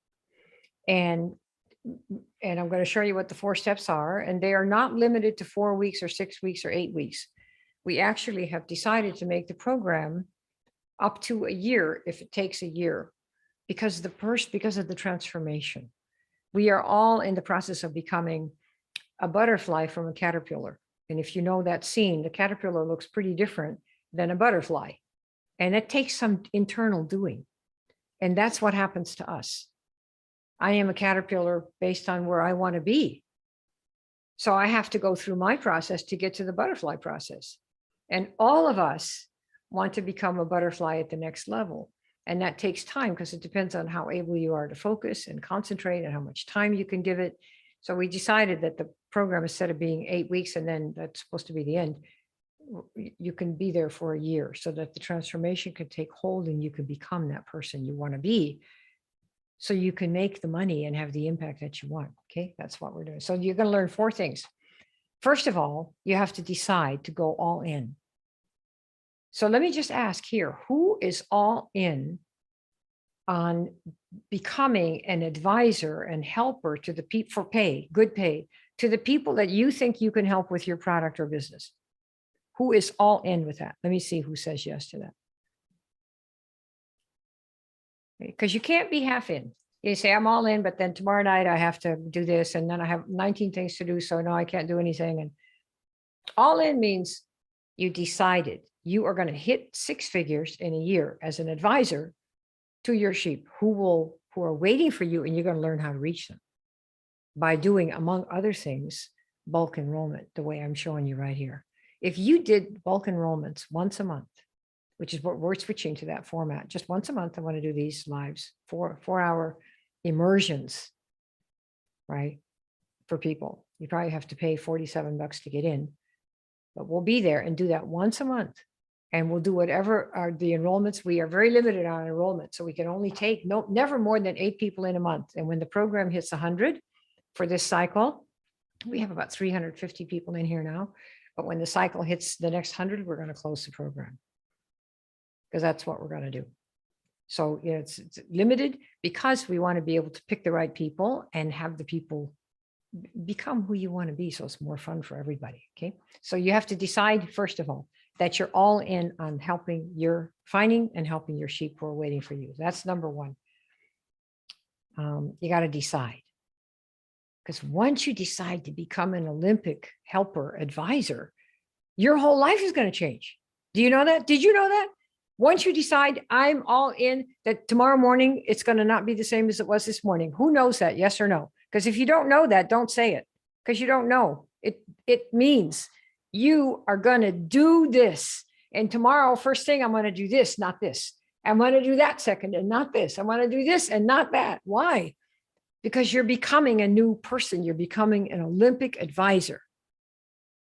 And I'm going to show you what the 4 steps are. And they are not limited to 4 weeks or 6 weeks or 8 weeks. We actually have decided to make the program up to a year if it takes a year, because of the transformation. We are all in the process of becoming a butterfly from a caterpillar. And if you know that scene, the caterpillar looks pretty different than a butterfly. And it takes some internal doing. And that's what happens to us. I am a caterpillar based on where I want to be. So I have to go through my process to get to the butterfly process. And all of us want to become a butterfly at the next level. And that takes time because it depends on how able you are to focus and concentrate and how much time you can give it. So we decided that the program, instead of being 8 weeks and then that's supposed to be the end, you can be there for a year so that the transformation can take hold and you can become that person you want to be. So you can make the money and have the impact that you want. Okay, that's what we're doing. So you're going to learn 4 things. First of all, you have to decide to go all in. So let me just ask here, who is all in on becoming an advisor and helper to the people for pay, good pay, to the people that you think you can help with your product or business. Who is all in with that? Let me see who says yes to that. Because you can't be half in. You say, I'm all in, but then tomorrow night I have to do this, and then I have 19 things to do, so no, I can't do anything. And all in means you decided you are going to hit 6 figures in a year as an advisor to your sheep who are waiting for you, and you're going to learn how to reach them by doing, among other things, bulk enrollment, the way I'm showing you right here. If you did bulk enrollments once a month, which is what we're switching to that format, just once a month, I want to do these lives, 4-hour immersions, right? For people, you probably have to pay $47 to get in, but we'll be there and do that once a month. And we'll do whatever are the enrollments. We are very limited on enrollment, so we can only take never more than 8 people in a month. And when the program hits 100 for this cycle, we have about 350 people in here now. But when the cycle hits the next 100, we're going to close the program, because that's what we're going to do. So it's limited because we want to be able to pick the right people and have the people become who you want to be. So it's more fun for everybody. Okay. So you have to decide, first of all, that you're all in on finding and helping your sheep who are waiting for you. That's number one. You got to decide. Because once you decide to become an Olympic helper advisor, your whole life is going to change. Do you know that? Did you know that? Once you decide I'm all in, that tomorrow morning, it's going to not be the same as it was this morning. Who knows that? Yes or no? Because if you don't know that, don't say it, because you don't know. It means you are going to do this. And tomorrow, first thing, I'm going to do this, not this. I'm going to do that second and not this. I'm going to do this and not that. Why? Because you're becoming a new person. You're becoming an Olympic advisor.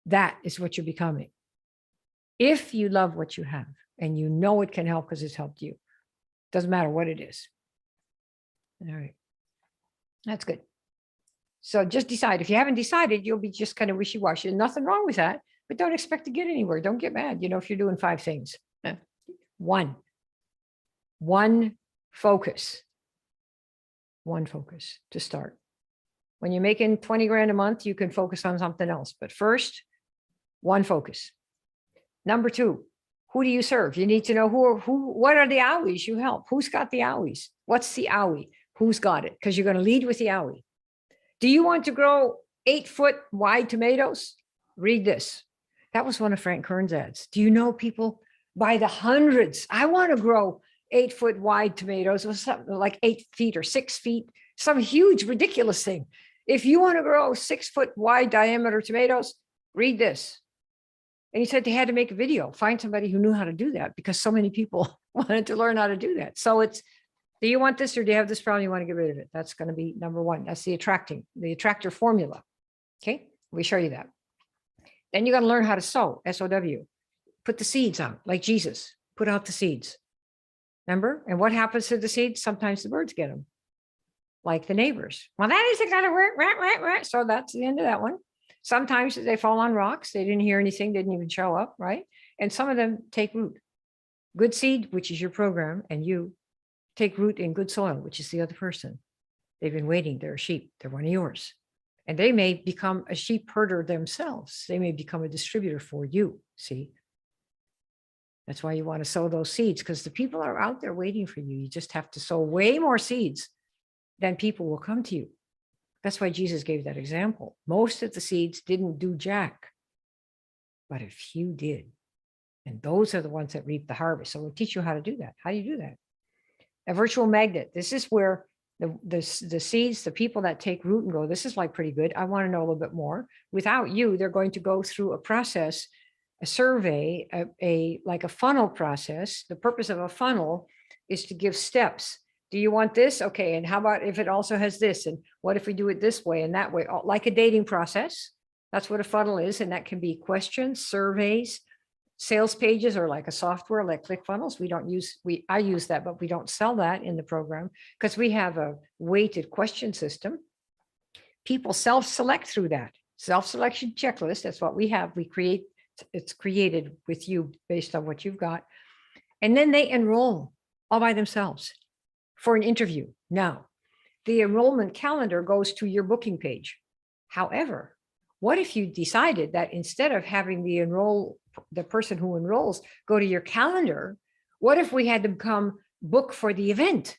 That is what you're becoming. If you love what you have and you know it can help because it's helped you, doesn't matter what it is. All right. That's good. So just decide. If you haven't decided, you'll be just kind of wishy-washy. There's nothing wrong with that, but don't expect to get anywhere. Don't get mad, if you're doing 5 things. One focus. One focus to start. When you're making 20 grand a month, you can focus on something else. But first, one focus. Number 2, who do you serve? You need to know what are the owies you help? Who's got the owies? What's the owie? Who's got it? Because you're going to lead with the owie. Do you want to grow 8-foot wide tomatoes? Read this. That was one of Frank Kern's ads. Do you know people by the hundreds? I want to grow 8-foot wide tomatoes. It was something like 8 feet or 6 feet, some huge, ridiculous thing. If you want to grow 6-foot wide diameter tomatoes, read this. And he said they had to make a video, find somebody who knew how to do that, because so many people wanted to learn how to do that. So it's, do you want this or do you have this problem? You want to get rid of it? That's going to be number 1. That's the attractor formula. Okay. We show you that. Then you got to learn how to sow, SOW. Put the seeds out like Jesus, put out the seeds. Remember? And what happens to the seeds? Sometimes the birds get them, like the neighbors. Well, that isn't going to work. So that's the end of that one. Sometimes they fall on rocks. They didn't hear anything, didn't even show up, right? And some of them take root. Good seed, which is your program, and you take root in good soil, which is the other person. They've been waiting. They're a sheep. They're one of yours. And they may become a sheep herder themselves. They may become a distributor for you, see? That's why you want to sow those seeds, because the people are out there waiting for you. You just have to sow way more seeds than people will come to you. That's why Jesus gave that example. Most of the seeds didn't do jack, but a few did. And those are the ones that reap the harvest. So we'll teach you how to do that. How do you do that? A virtual magnet. This is where the seeds, the people that take root and go, this is like pretty good. I want to know a little bit more. Without you, they're going to go through a process, a survey, like a funnel process. The purpose of a funnel is to give steps. Do you want this? Okay. And how about if it also has this? And what if we do it this way and that way? Like a dating process. That's what a funnel is. And that can be questions, surveys, sales pages, or like a software like ClickFunnels. I use that, but we don't sell that in the program because we have a weighted question system. People self-select through that self-selection checklist. That's what we have. It's created with you based on what you've got. And then they enroll all by themselves for an interview. Now, the enrollment calendar goes to your booking page. However, What if you decided that instead of having the person who enrolls go to your calendar, what if we had them come book for the event?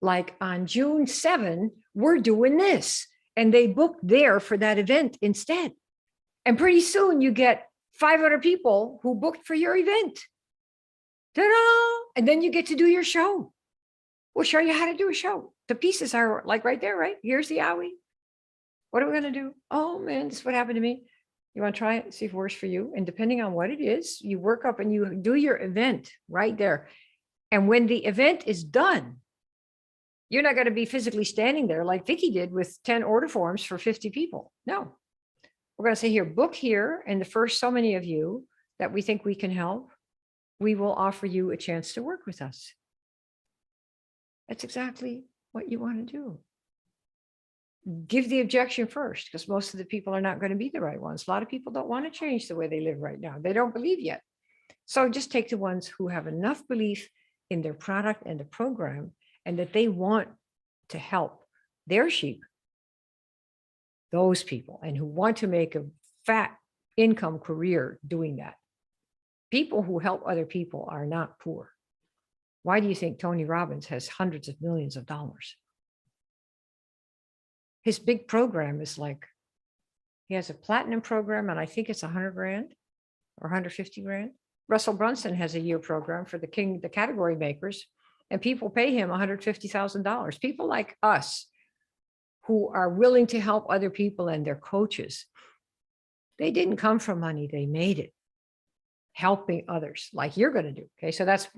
Like on June 7, we're doing this. And they book there for that event instead. And pretty soon you get 500 people who booked for your event. Ta-da! And then you get to do your show. We'll show you how to do a show. The pieces are like right there, right? Here's the owie. What are we going to do? Oh man, this is what happened to me. You want to try it, see if it works for you. And depending on what it is, you work up and you do your event right there. And when the event is done, you're not going to be physically standing there like Vicki did with 10 order forms for 50 people. No, we're going to say here, book here. And the first so many of you that we think we can help, we will offer you a chance to work with us. That's exactly what you want to do. Give the objection first, because most of the people are not going to be the right ones. A lot of people don't want to change the way they live right now. They don't believe yet. So just take the ones who have enough belief in their product and the program, and that they want to help their sheep, those people, and who want to make a fat income career doing that. People who help other people are not poor. Why do you think Tony Robbins has hundreds of millions of dollars? His big program is like, he has a platinum program, and I think it's 100 grand or 150 grand. Russell Brunson has a year program for the category makers, and people pay him $150,000. People like us who are willing to help other people and their coaches, they didn't come from money, they made it helping others like you're going to do. Okay, so that's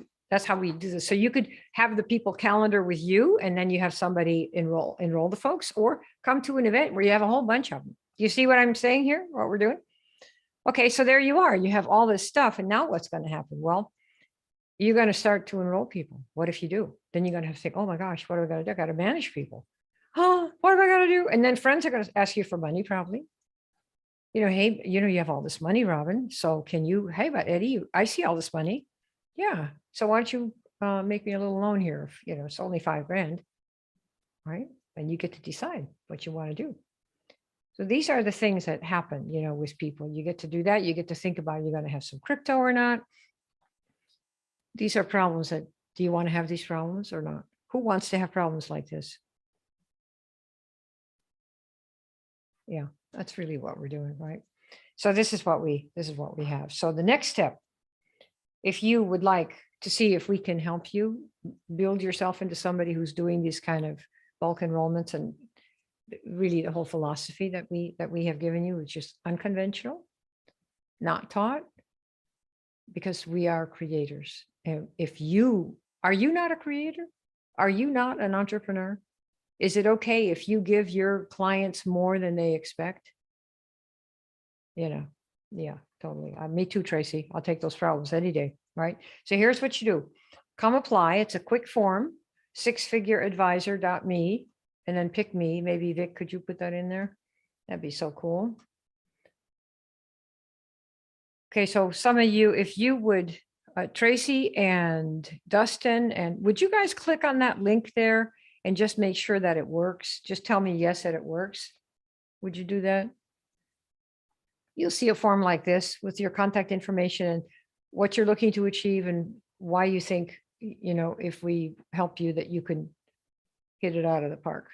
how we do this. So you could have the people calendar with you, and then you have somebody enroll the folks, or come to an event where you have a whole bunch of them. Do you see what I'm saying here, what we're doing? Okay, so there you are. You have all this stuff, and now what's going to happen? Well, you're going to start to enroll people. What if you do? Then you're going to have to think, oh my gosh, what are we going to do? I got to manage people. Oh, what am I going to do? And then friends are going to ask you for money, probably. Hey, you have all this money, Robin. So can you, hey, but Eddie, I see all this money. Yeah. So why don't you make me a little loan here? It's only 5 grand, right? And you get to decide what you want to do. So these are the things that happen, with people. You get to do that. You get to think about, you're going to have some crypto or not. These are problems do you want to have these problems or not? Who wants to have problems like this? Yeah, that's really what we're doing, right? So this is what we have. So the next step, if you would like to see if we can help you build yourself into somebody who's doing these kind of bulk enrollments, and really the whole philosophy that we have given you is just unconventional, not taught, because we are creators. And are you not a creator? Are you not an entrepreneur? Is it okay if you give your clients more than they expect? Yeah, totally. Me too, Tracy. I'll take those problems any day, right? So here's what you do. Come apply. It's a quick form, sixfigureadvisor.me, and then pick me. Maybe Vic, could you put that in there? That'd be so cool. Okay, so some of you, if you would, Tracy and Dustin, and would you guys click on that link there and just make sure that it works? Just tell me yes that it works. Would you do that? You'll see a form like this with your contact information and what you're looking to achieve and why you think, if we help you, that you can hit it out of the park.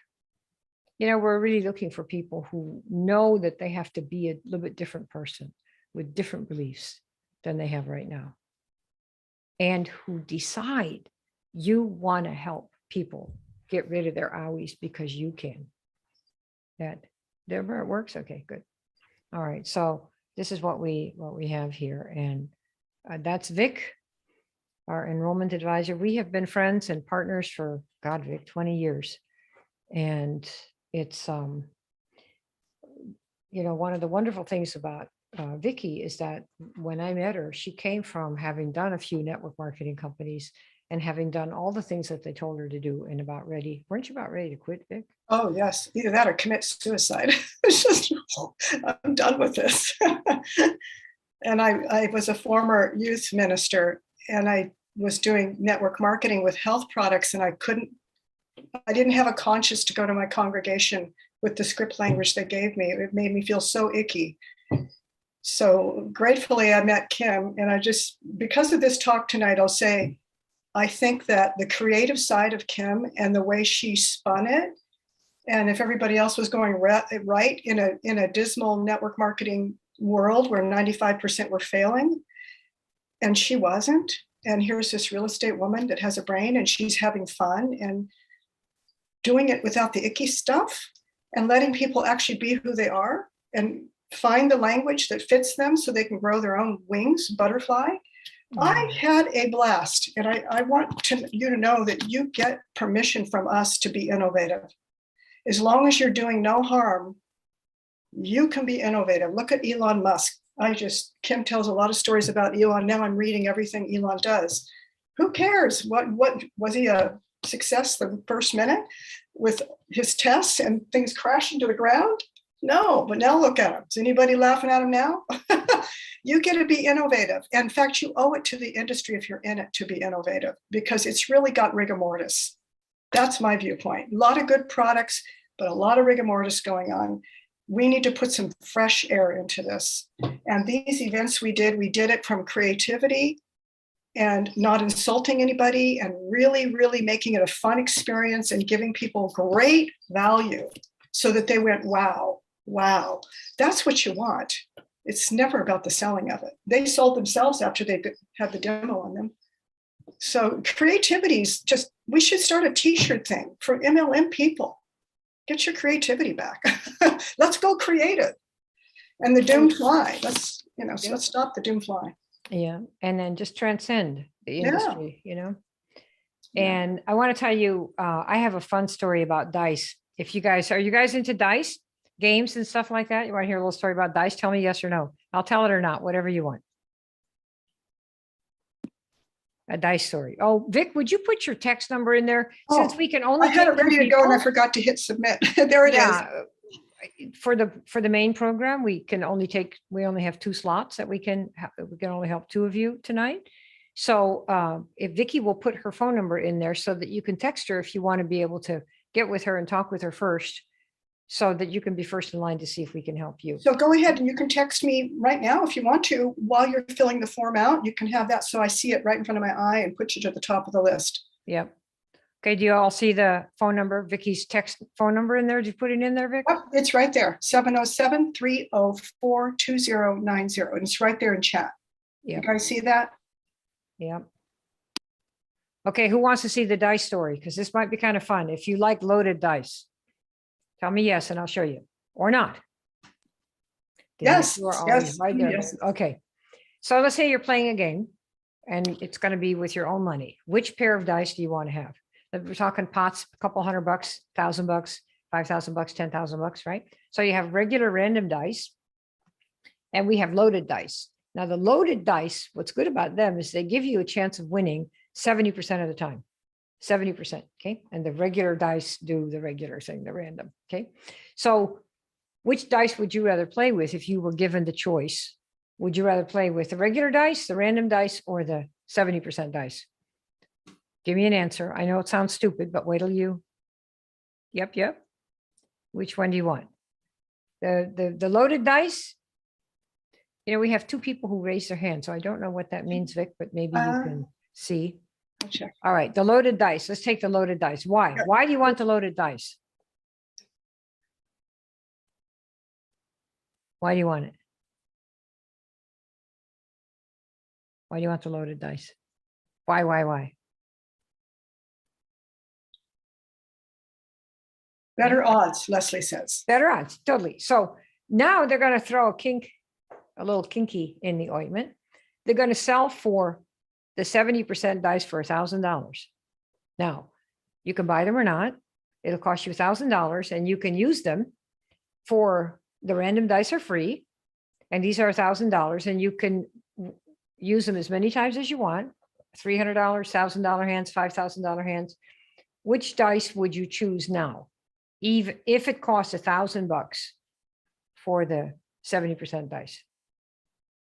We're really looking for people who know that they have to be a little bit different person with different beliefs than they have right now, and who decide you want to help people get rid of their owies because you can. That there it works. Okay, good. All right, so this is what we have here, and that's Vic, our enrollment advisor. We have been friends and partners for, God, Vic, 20 years, and it's one of the wonderful things about Vicki is that when I met her, she came from having done a few network marketing companies and having done all the things that they told her to do, and weren't you about ready to quit, Vic? Oh, yes. Either that or commit suicide. It's just, I'm done with this. And I was a former youth minister, and I was doing network marketing with health products, and I didn't have a conscience to go to my congregation with the script language they gave me. It made me feel so icky. So gratefully, I met Kim, and I just, because of this talk tonight, I'll say, I think that the creative side of Kim and the way she spun it, and if everybody else was going right in a dismal network marketing world where 95% were failing, and she wasn't, and here's this real estate woman that has a brain and she's having fun and doing it without the icky stuff and letting people actually be who they are and find the language that fits them so they can grow their own wings, butterfly. I had a blast, and I want you to know that you get permission from us to be innovative. As long as you're doing no harm, you can be innovative. Look at Elon Musk. Kim tells a lot of stories about Elon. Now I'm reading everything Elon does. Who cares? What was he a success the first minute with his tests and things crashing to the ground? No, but now look at him. Is anybody laughing at him now? You get to be innovative. In fact, you owe it to the industry if you're in it to be innovative, because it's really got rigor mortis. That's my viewpoint. A lot of good products, but a lot of rigor mortis going on. We need to put some fresh air into this. And these events we did it from creativity and not insulting anybody and really, really making it a fun experience and giving people great value so that they went, wow, wow. That's what you want. It's never about the selling of it. They sold themselves after they had the demo on them. So creativity is just, we should start a t-shirt thing for MLM people. Get your creativity back. Let's go creative. And the doomed fly. Let's stop the doomed fly. Yeah. And then just transcend the industry, And I want to tell you, I have a fun story about dice. Are you guys into dice games and stuff like that? You want to hear a little story about dice? Tell me yes or no. I'll tell it or not, whatever you want. A dice story. Oh, Vic, would you put your text number in there? Since we can only I had it ready to go and I forgot to hit submit. There it is. For the main program, we only have 2 slots that we can only help 2 of you tonight. So if Vicki will put her phone number in there so that you can text her if you want to be able to get with her and talk with her first, so that you can be first in line to see if we can help you. So go ahead and you can text me right now if you want to while you're filling the form out. You can have that so I see it right in front of my eye and put you to the top of the list. Yep. Okay, do you all see the phone number, Vicky's text phone number in there? Did you put it in there, Vic? Yep, it's right there, 707-304-2090. And it's right there in chat. Yep. You guys see that? Yep. Okay, who wants to see the dice story? Because this might be kind of fun. If you like loaded dice, tell me yes, and I'll show you, or not. Yes, you are always right there. Yes. Okay, so let's say you're playing a game, and it's going to be with your own money. Which pair of dice do you want to have? We're talking pots, a couple $100, $1,000, $5,000, $10,000, right? So you have regular random dice, and we have loaded dice. Now the loaded dice, what's good about them is they give you a chance of winning 70% of the time. 70%, okay? And the regular dice do the regular thing, the random, okay? So which dice would you rather play with if you were given the choice? Would you rather play with the regular dice, the random dice, or the 70% dice? Give me an answer. I know it sounds stupid, but wait till you. Yep. Which one do you want? The loaded dice? We have 2 people who raised their hand, so I don't know what that means, Vic, but maybe you can see. I'll check. All right, the loaded dice. Let's take the loaded dice. Why? Sure. Why do you want the loaded dice? Why do you want it? Why do you want the loaded dice? Why? Better odds, Leslie says. Better odds, totally. So now they're going to throw a little kinky in the ointment. They're going to sell for the 70% dice for $1,000. Now, you can buy them or not. It'll cost you $1,000, and you can use them for the random dice are free, and these are $1,000, and you can use them as many times as you want. $300, $1,000 hands, $5,000 hands. Which dice would you choose now? Even if it costs $1,000 for the 70% dice.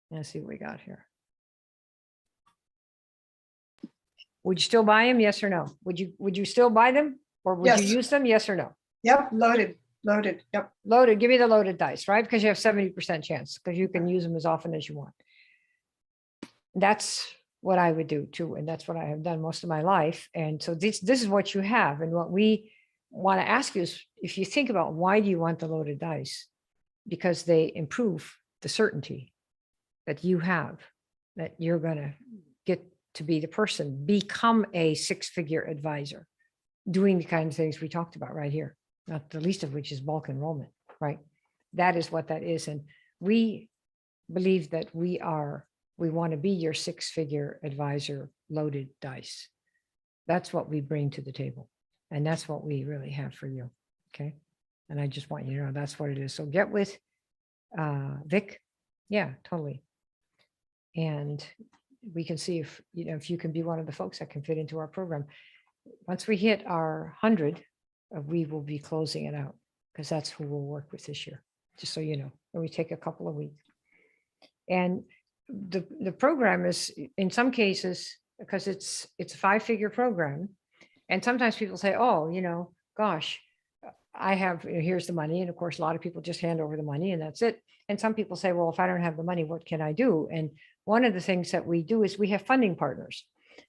Let's see what we got here. Would you still buy them? Yes or no? Would you still buy them, or would you use them? Yes or no? Yep, loaded. Loaded. Yep. Loaded, give me the loaded dice, right? Because you have 70% chance, because you can use them as often as you want. That's what I would do too. And that's what I have done most of my life. And so this is what you have. And what we want to ask you is, if you think about why do you want the loaded dice? Because they improve the certainty that you have, that you're going to get to be the person, become a six-figure advisor, doing the kind of things we talked about right here, not the least of which is bulk enrollment, right? That is what that is. And we believe that we want to be your six-figure advisor loaded dice. That's what we bring to the table. And that's what we really have for you. Okay. And I just want you to know that's what it is. So get with Vic. Yeah, totally. And we can see if you can be one of the folks that can fit into our program. Once we hit our 100, we will be closing it out, because that's who we'll work with this year, just so you know. And we take a couple of weeks. And the program is, in some cases, because it's a 5-figure program. And sometimes people say, oh, gosh, I have, here's the money. And of course, a lot of people just hand over the money and that's it. And some people say, well, if I don't have the money, what can I do? And one of the things that we do is we have funding partners.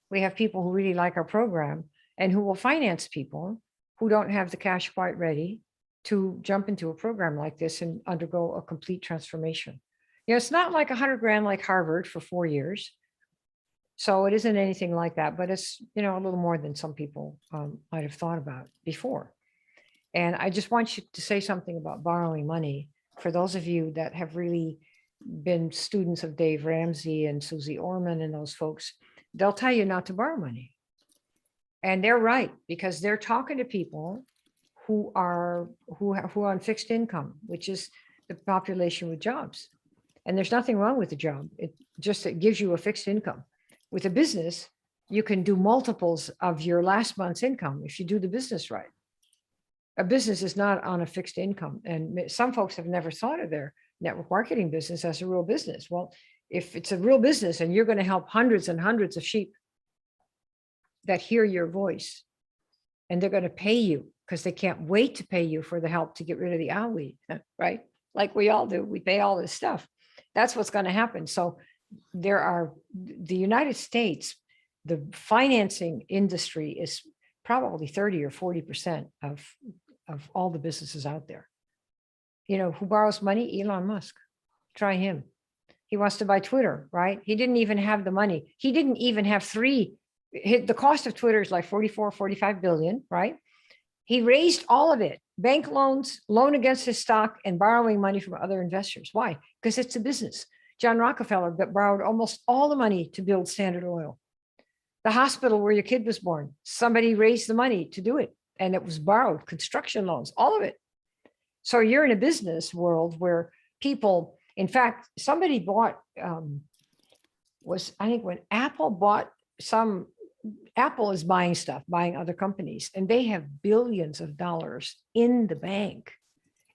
We have people who really like our program and who will finance people who don't have the cash quite ready to jump into a program like this and undergo a complete transformation. It's not like 100 grand like Harvard for 4 years. So it isn't anything like that, but it's, a little more than some people might have thought about before. And I just want you to say something about borrowing money. For those of you that have really been students of Dave Ramsey and Susie Orman and those folks, they'll tell you not to borrow money. And they're right, because they're talking to people who are on fixed income, which is the population with jobs. And there's nothing wrong with the job. It gives you a fixed income. With a business, you can do multiples of your last month's income if you do the business right. A business is not on a fixed income. And some folks have never thought of their network marketing business as a real business. Well, if it's a real business and you're going to help hundreds and hundreds of sheep that hear your voice, and they're going to pay you because they can't wait to pay you for the help to get rid of the owlie, right? Like we all do, we pay all this stuff. That's what's going to happen. So the United States, the financing industry is probably 30 or 40% of all the businesses out there. Who borrows money? Elon Musk. Try him. He wants to buy Twitter, right? He didn't even have the money. He didn't even have the cost of Twitter is like 44, 45 billion, right? He raised all of it, bank loans, loan against his stock, and borrowing money from other investors. Why? Because it's a business. John Rockefeller borrowed almost all the money to build Standard Oil. The hospital where your kid was born, somebody raised the money to do it, and it was borrowed, construction loans, all of it. So you're in a business world where people, in fact, somebody bought, I think when Apple bought Apple is buying stuff, buying other companies, and they have billions of dollars in the bank,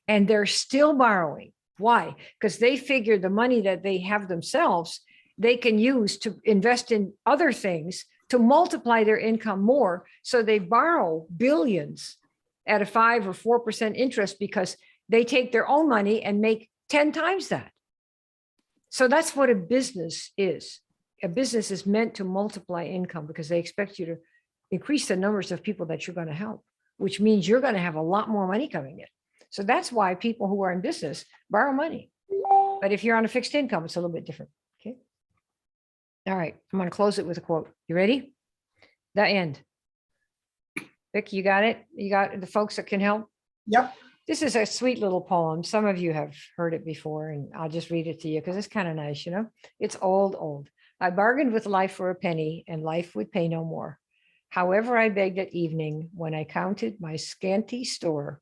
and they're still borrowing. Why? Because they figure the money that they have themselves, they can use to invest in other things to multiply their income more. So they borrow billions at a 5 or 4% interest because they take their own money and make 10 times that. So that's what a business is. A business is meant to multiply income because they expect you to increase the numbers of people that you're going to help, which means you're going to have a lot more money coming in. So that's why people who are in business borrow money. But if you're on a fixed income, it's a little bit different. Okay. All right. I'm going to close it with a quote. You ready? The end. Vic, you got it? You got the folks that can help? Yep. This is a sweet little poem. Some of you have heard it before, and I'll just read it to you because it's kind of nice, It's old. I bargained with life for a penny, and life would pay no more. However, I begged at evening when I counted my scanty store.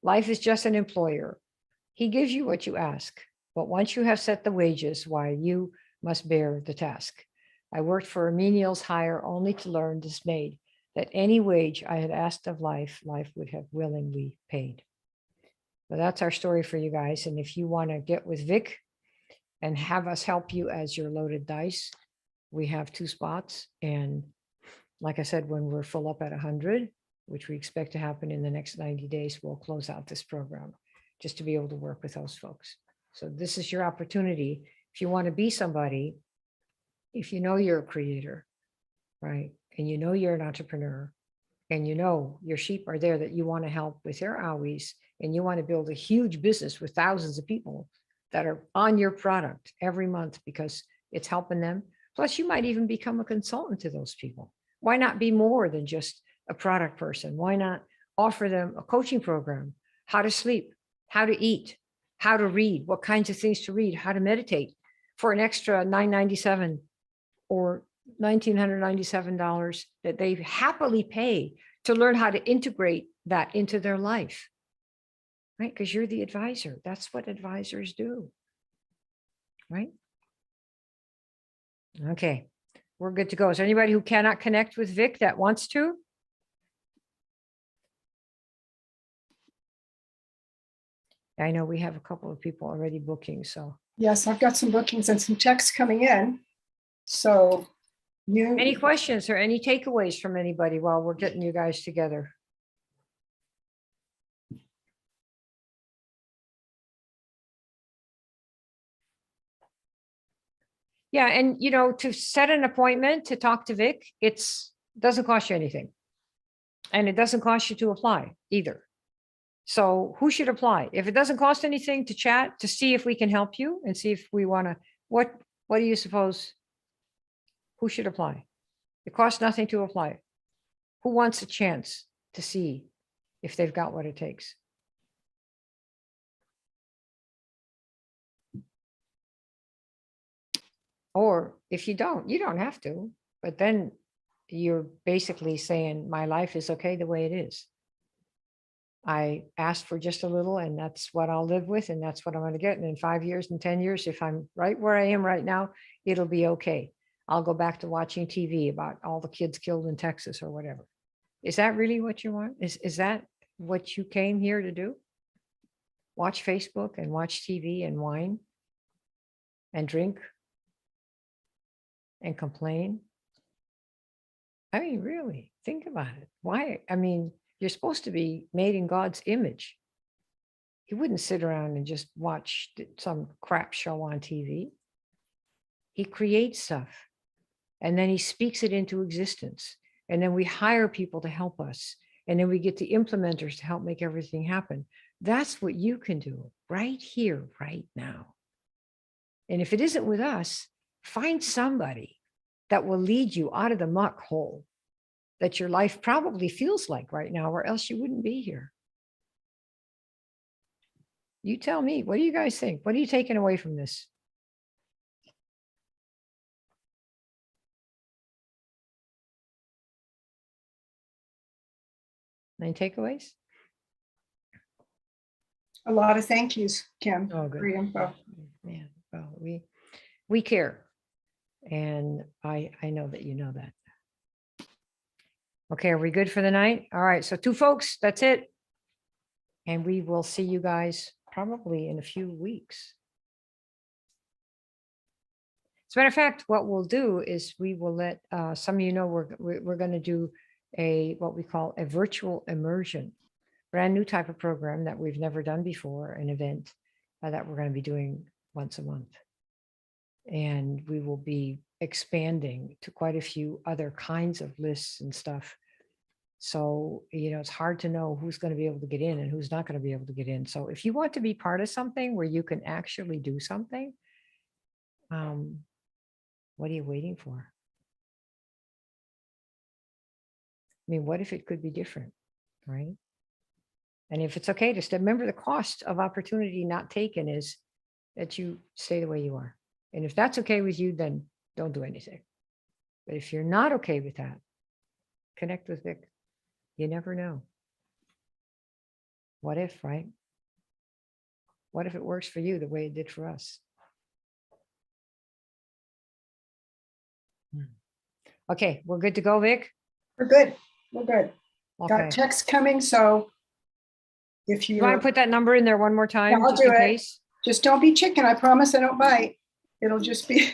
Life is just an employer. He gives you what you ask, but once you have set the wages, why, you must bear the task. I worked for a menial's hire only to learn dismayed that any wage I had asked of life, life would have willingly paid. So that's our story for you guys. And if you want to get with Vic and have us help you as your loaded dice, we have 2 spots. And like I said, when we're full up at 100, which we expect to happen in the next 90 days, we'll close out this program just to be able to work with those folks. So this is your opportunity. If you want to be somebody, if you know you're a creator, right? And you know you're an entrepreneur, and you know your sheep are there that you want to help with their owies, and you want to build a huge business with thousands of people that are on your product every month because it's helping them. Plus, you might even become a consultant to those people. Why not be more than just a product person? Why not offer them a coaching program, how to sleep, how to eat, how to read, what kinds of things to read, how to meditate for an extra $997 or $1,997 that they happily pay to learn how to integrate that into their life, right? Because you're the advisor. That's what advisors do, right? Okay, we're good to go. Is there anybody who cannot connect with Vic that wants to? I know we have a couple of people already booking, so. Yes, I've got some bookings and some texts coming in. So Any questions or any takeaways from anybody while we're getting you guys together? Yeah, and you know, to set an appointment to talk to Vic, doesn't cost you anything. And it doesn't cost you to apply either. So who should apply? If it doesn't cost anything to chat, to see if we can help you and see if we want to, what do you suppose? Who should apply? It costs nothing to apply. Who wants a chance to see if they've got what it takes? Or if you don't have to, but then you're basically saying my life is okay the way it is. I asked for just a little and that's what I'll live with and that's what I'm going to get. And in 5 years and 10 years, if I'm right where I am right now, it'll be okay. I'll go back to watching TV about all the kids killed in Texas or whatever. Is that really what you want? Is that what you came here to do? Watch Facebook and watch TV and whine and drink and complain? I mean, really, think about it. Why? I mean, you're supposed to be made in God's image. He wouldn't sit around and just watch some crap show on TV. He creates stuff and then he speaks it into existence. And then we hire people to help us. And then we get the implementers to help make everything happen. That's what you can do right here, right now. And if it isn't with us, find somebody that will lead you out of the muck hole that your life probably feels like right now, or else you wouldn't be here. You tell me, what do you guys think? What are you taking away from this? Any takeaways? a lot of thank yous, Kim. Oh, good. Free info. Yeah, well, we care. And I know that you know that. Okay, are we good for the night? All right, so 2 folks, that's it. And we will see you guys probably in a few weeks. As a matter of fact, what we'll do is we will let some of you know we're going to do what we call a virtual immersion, brand new type of program that we've never done before, an event that we're going to be doing once a month. And we will be expanding to quite a few other kinds of lists and stuff. So, it's hard to know who's going to be able to get in and who's not going to be able to get in. So if you want to be part of something where you can actually do something, what are you waiting for? I mean, what if it could be different, right? And if it's okay to remember, the cost of opportunity not taken is that you stay the way you are. And if that's okay with you, then don't do anything. But if you're not okay with that, connect with Vic. You never know. What if, right? What if it works for you the way it did for us? Okay, we're good to go, Vic? We're good. We're good. Okay. Got text coming, so if You want to put that number in there one more time? Yeah, I'll just do in it. case? Just don't be chicken. I promise I don't bite. It'll just be,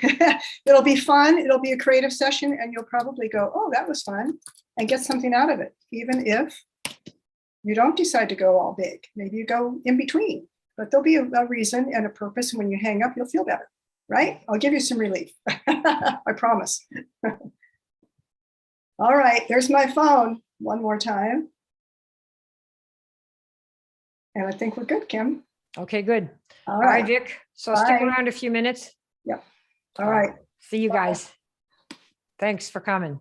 it'll be fun. It'll be a creative session and you'll probably go, oh, that was fun, and get something out of it. Even if you don't decide to go all big, maybe you go in between, but there'll be a reason and a purpose. And when you hang up, you'll feel better, right? I'll give you some relief. I promise. All right, there's my phone one more time. And I think we're good, Kim. Okay, good. All All right, right. Vic. So stick Bye. around a few minutes. Yep. All right. See you Bye. guys. Thanks for coming.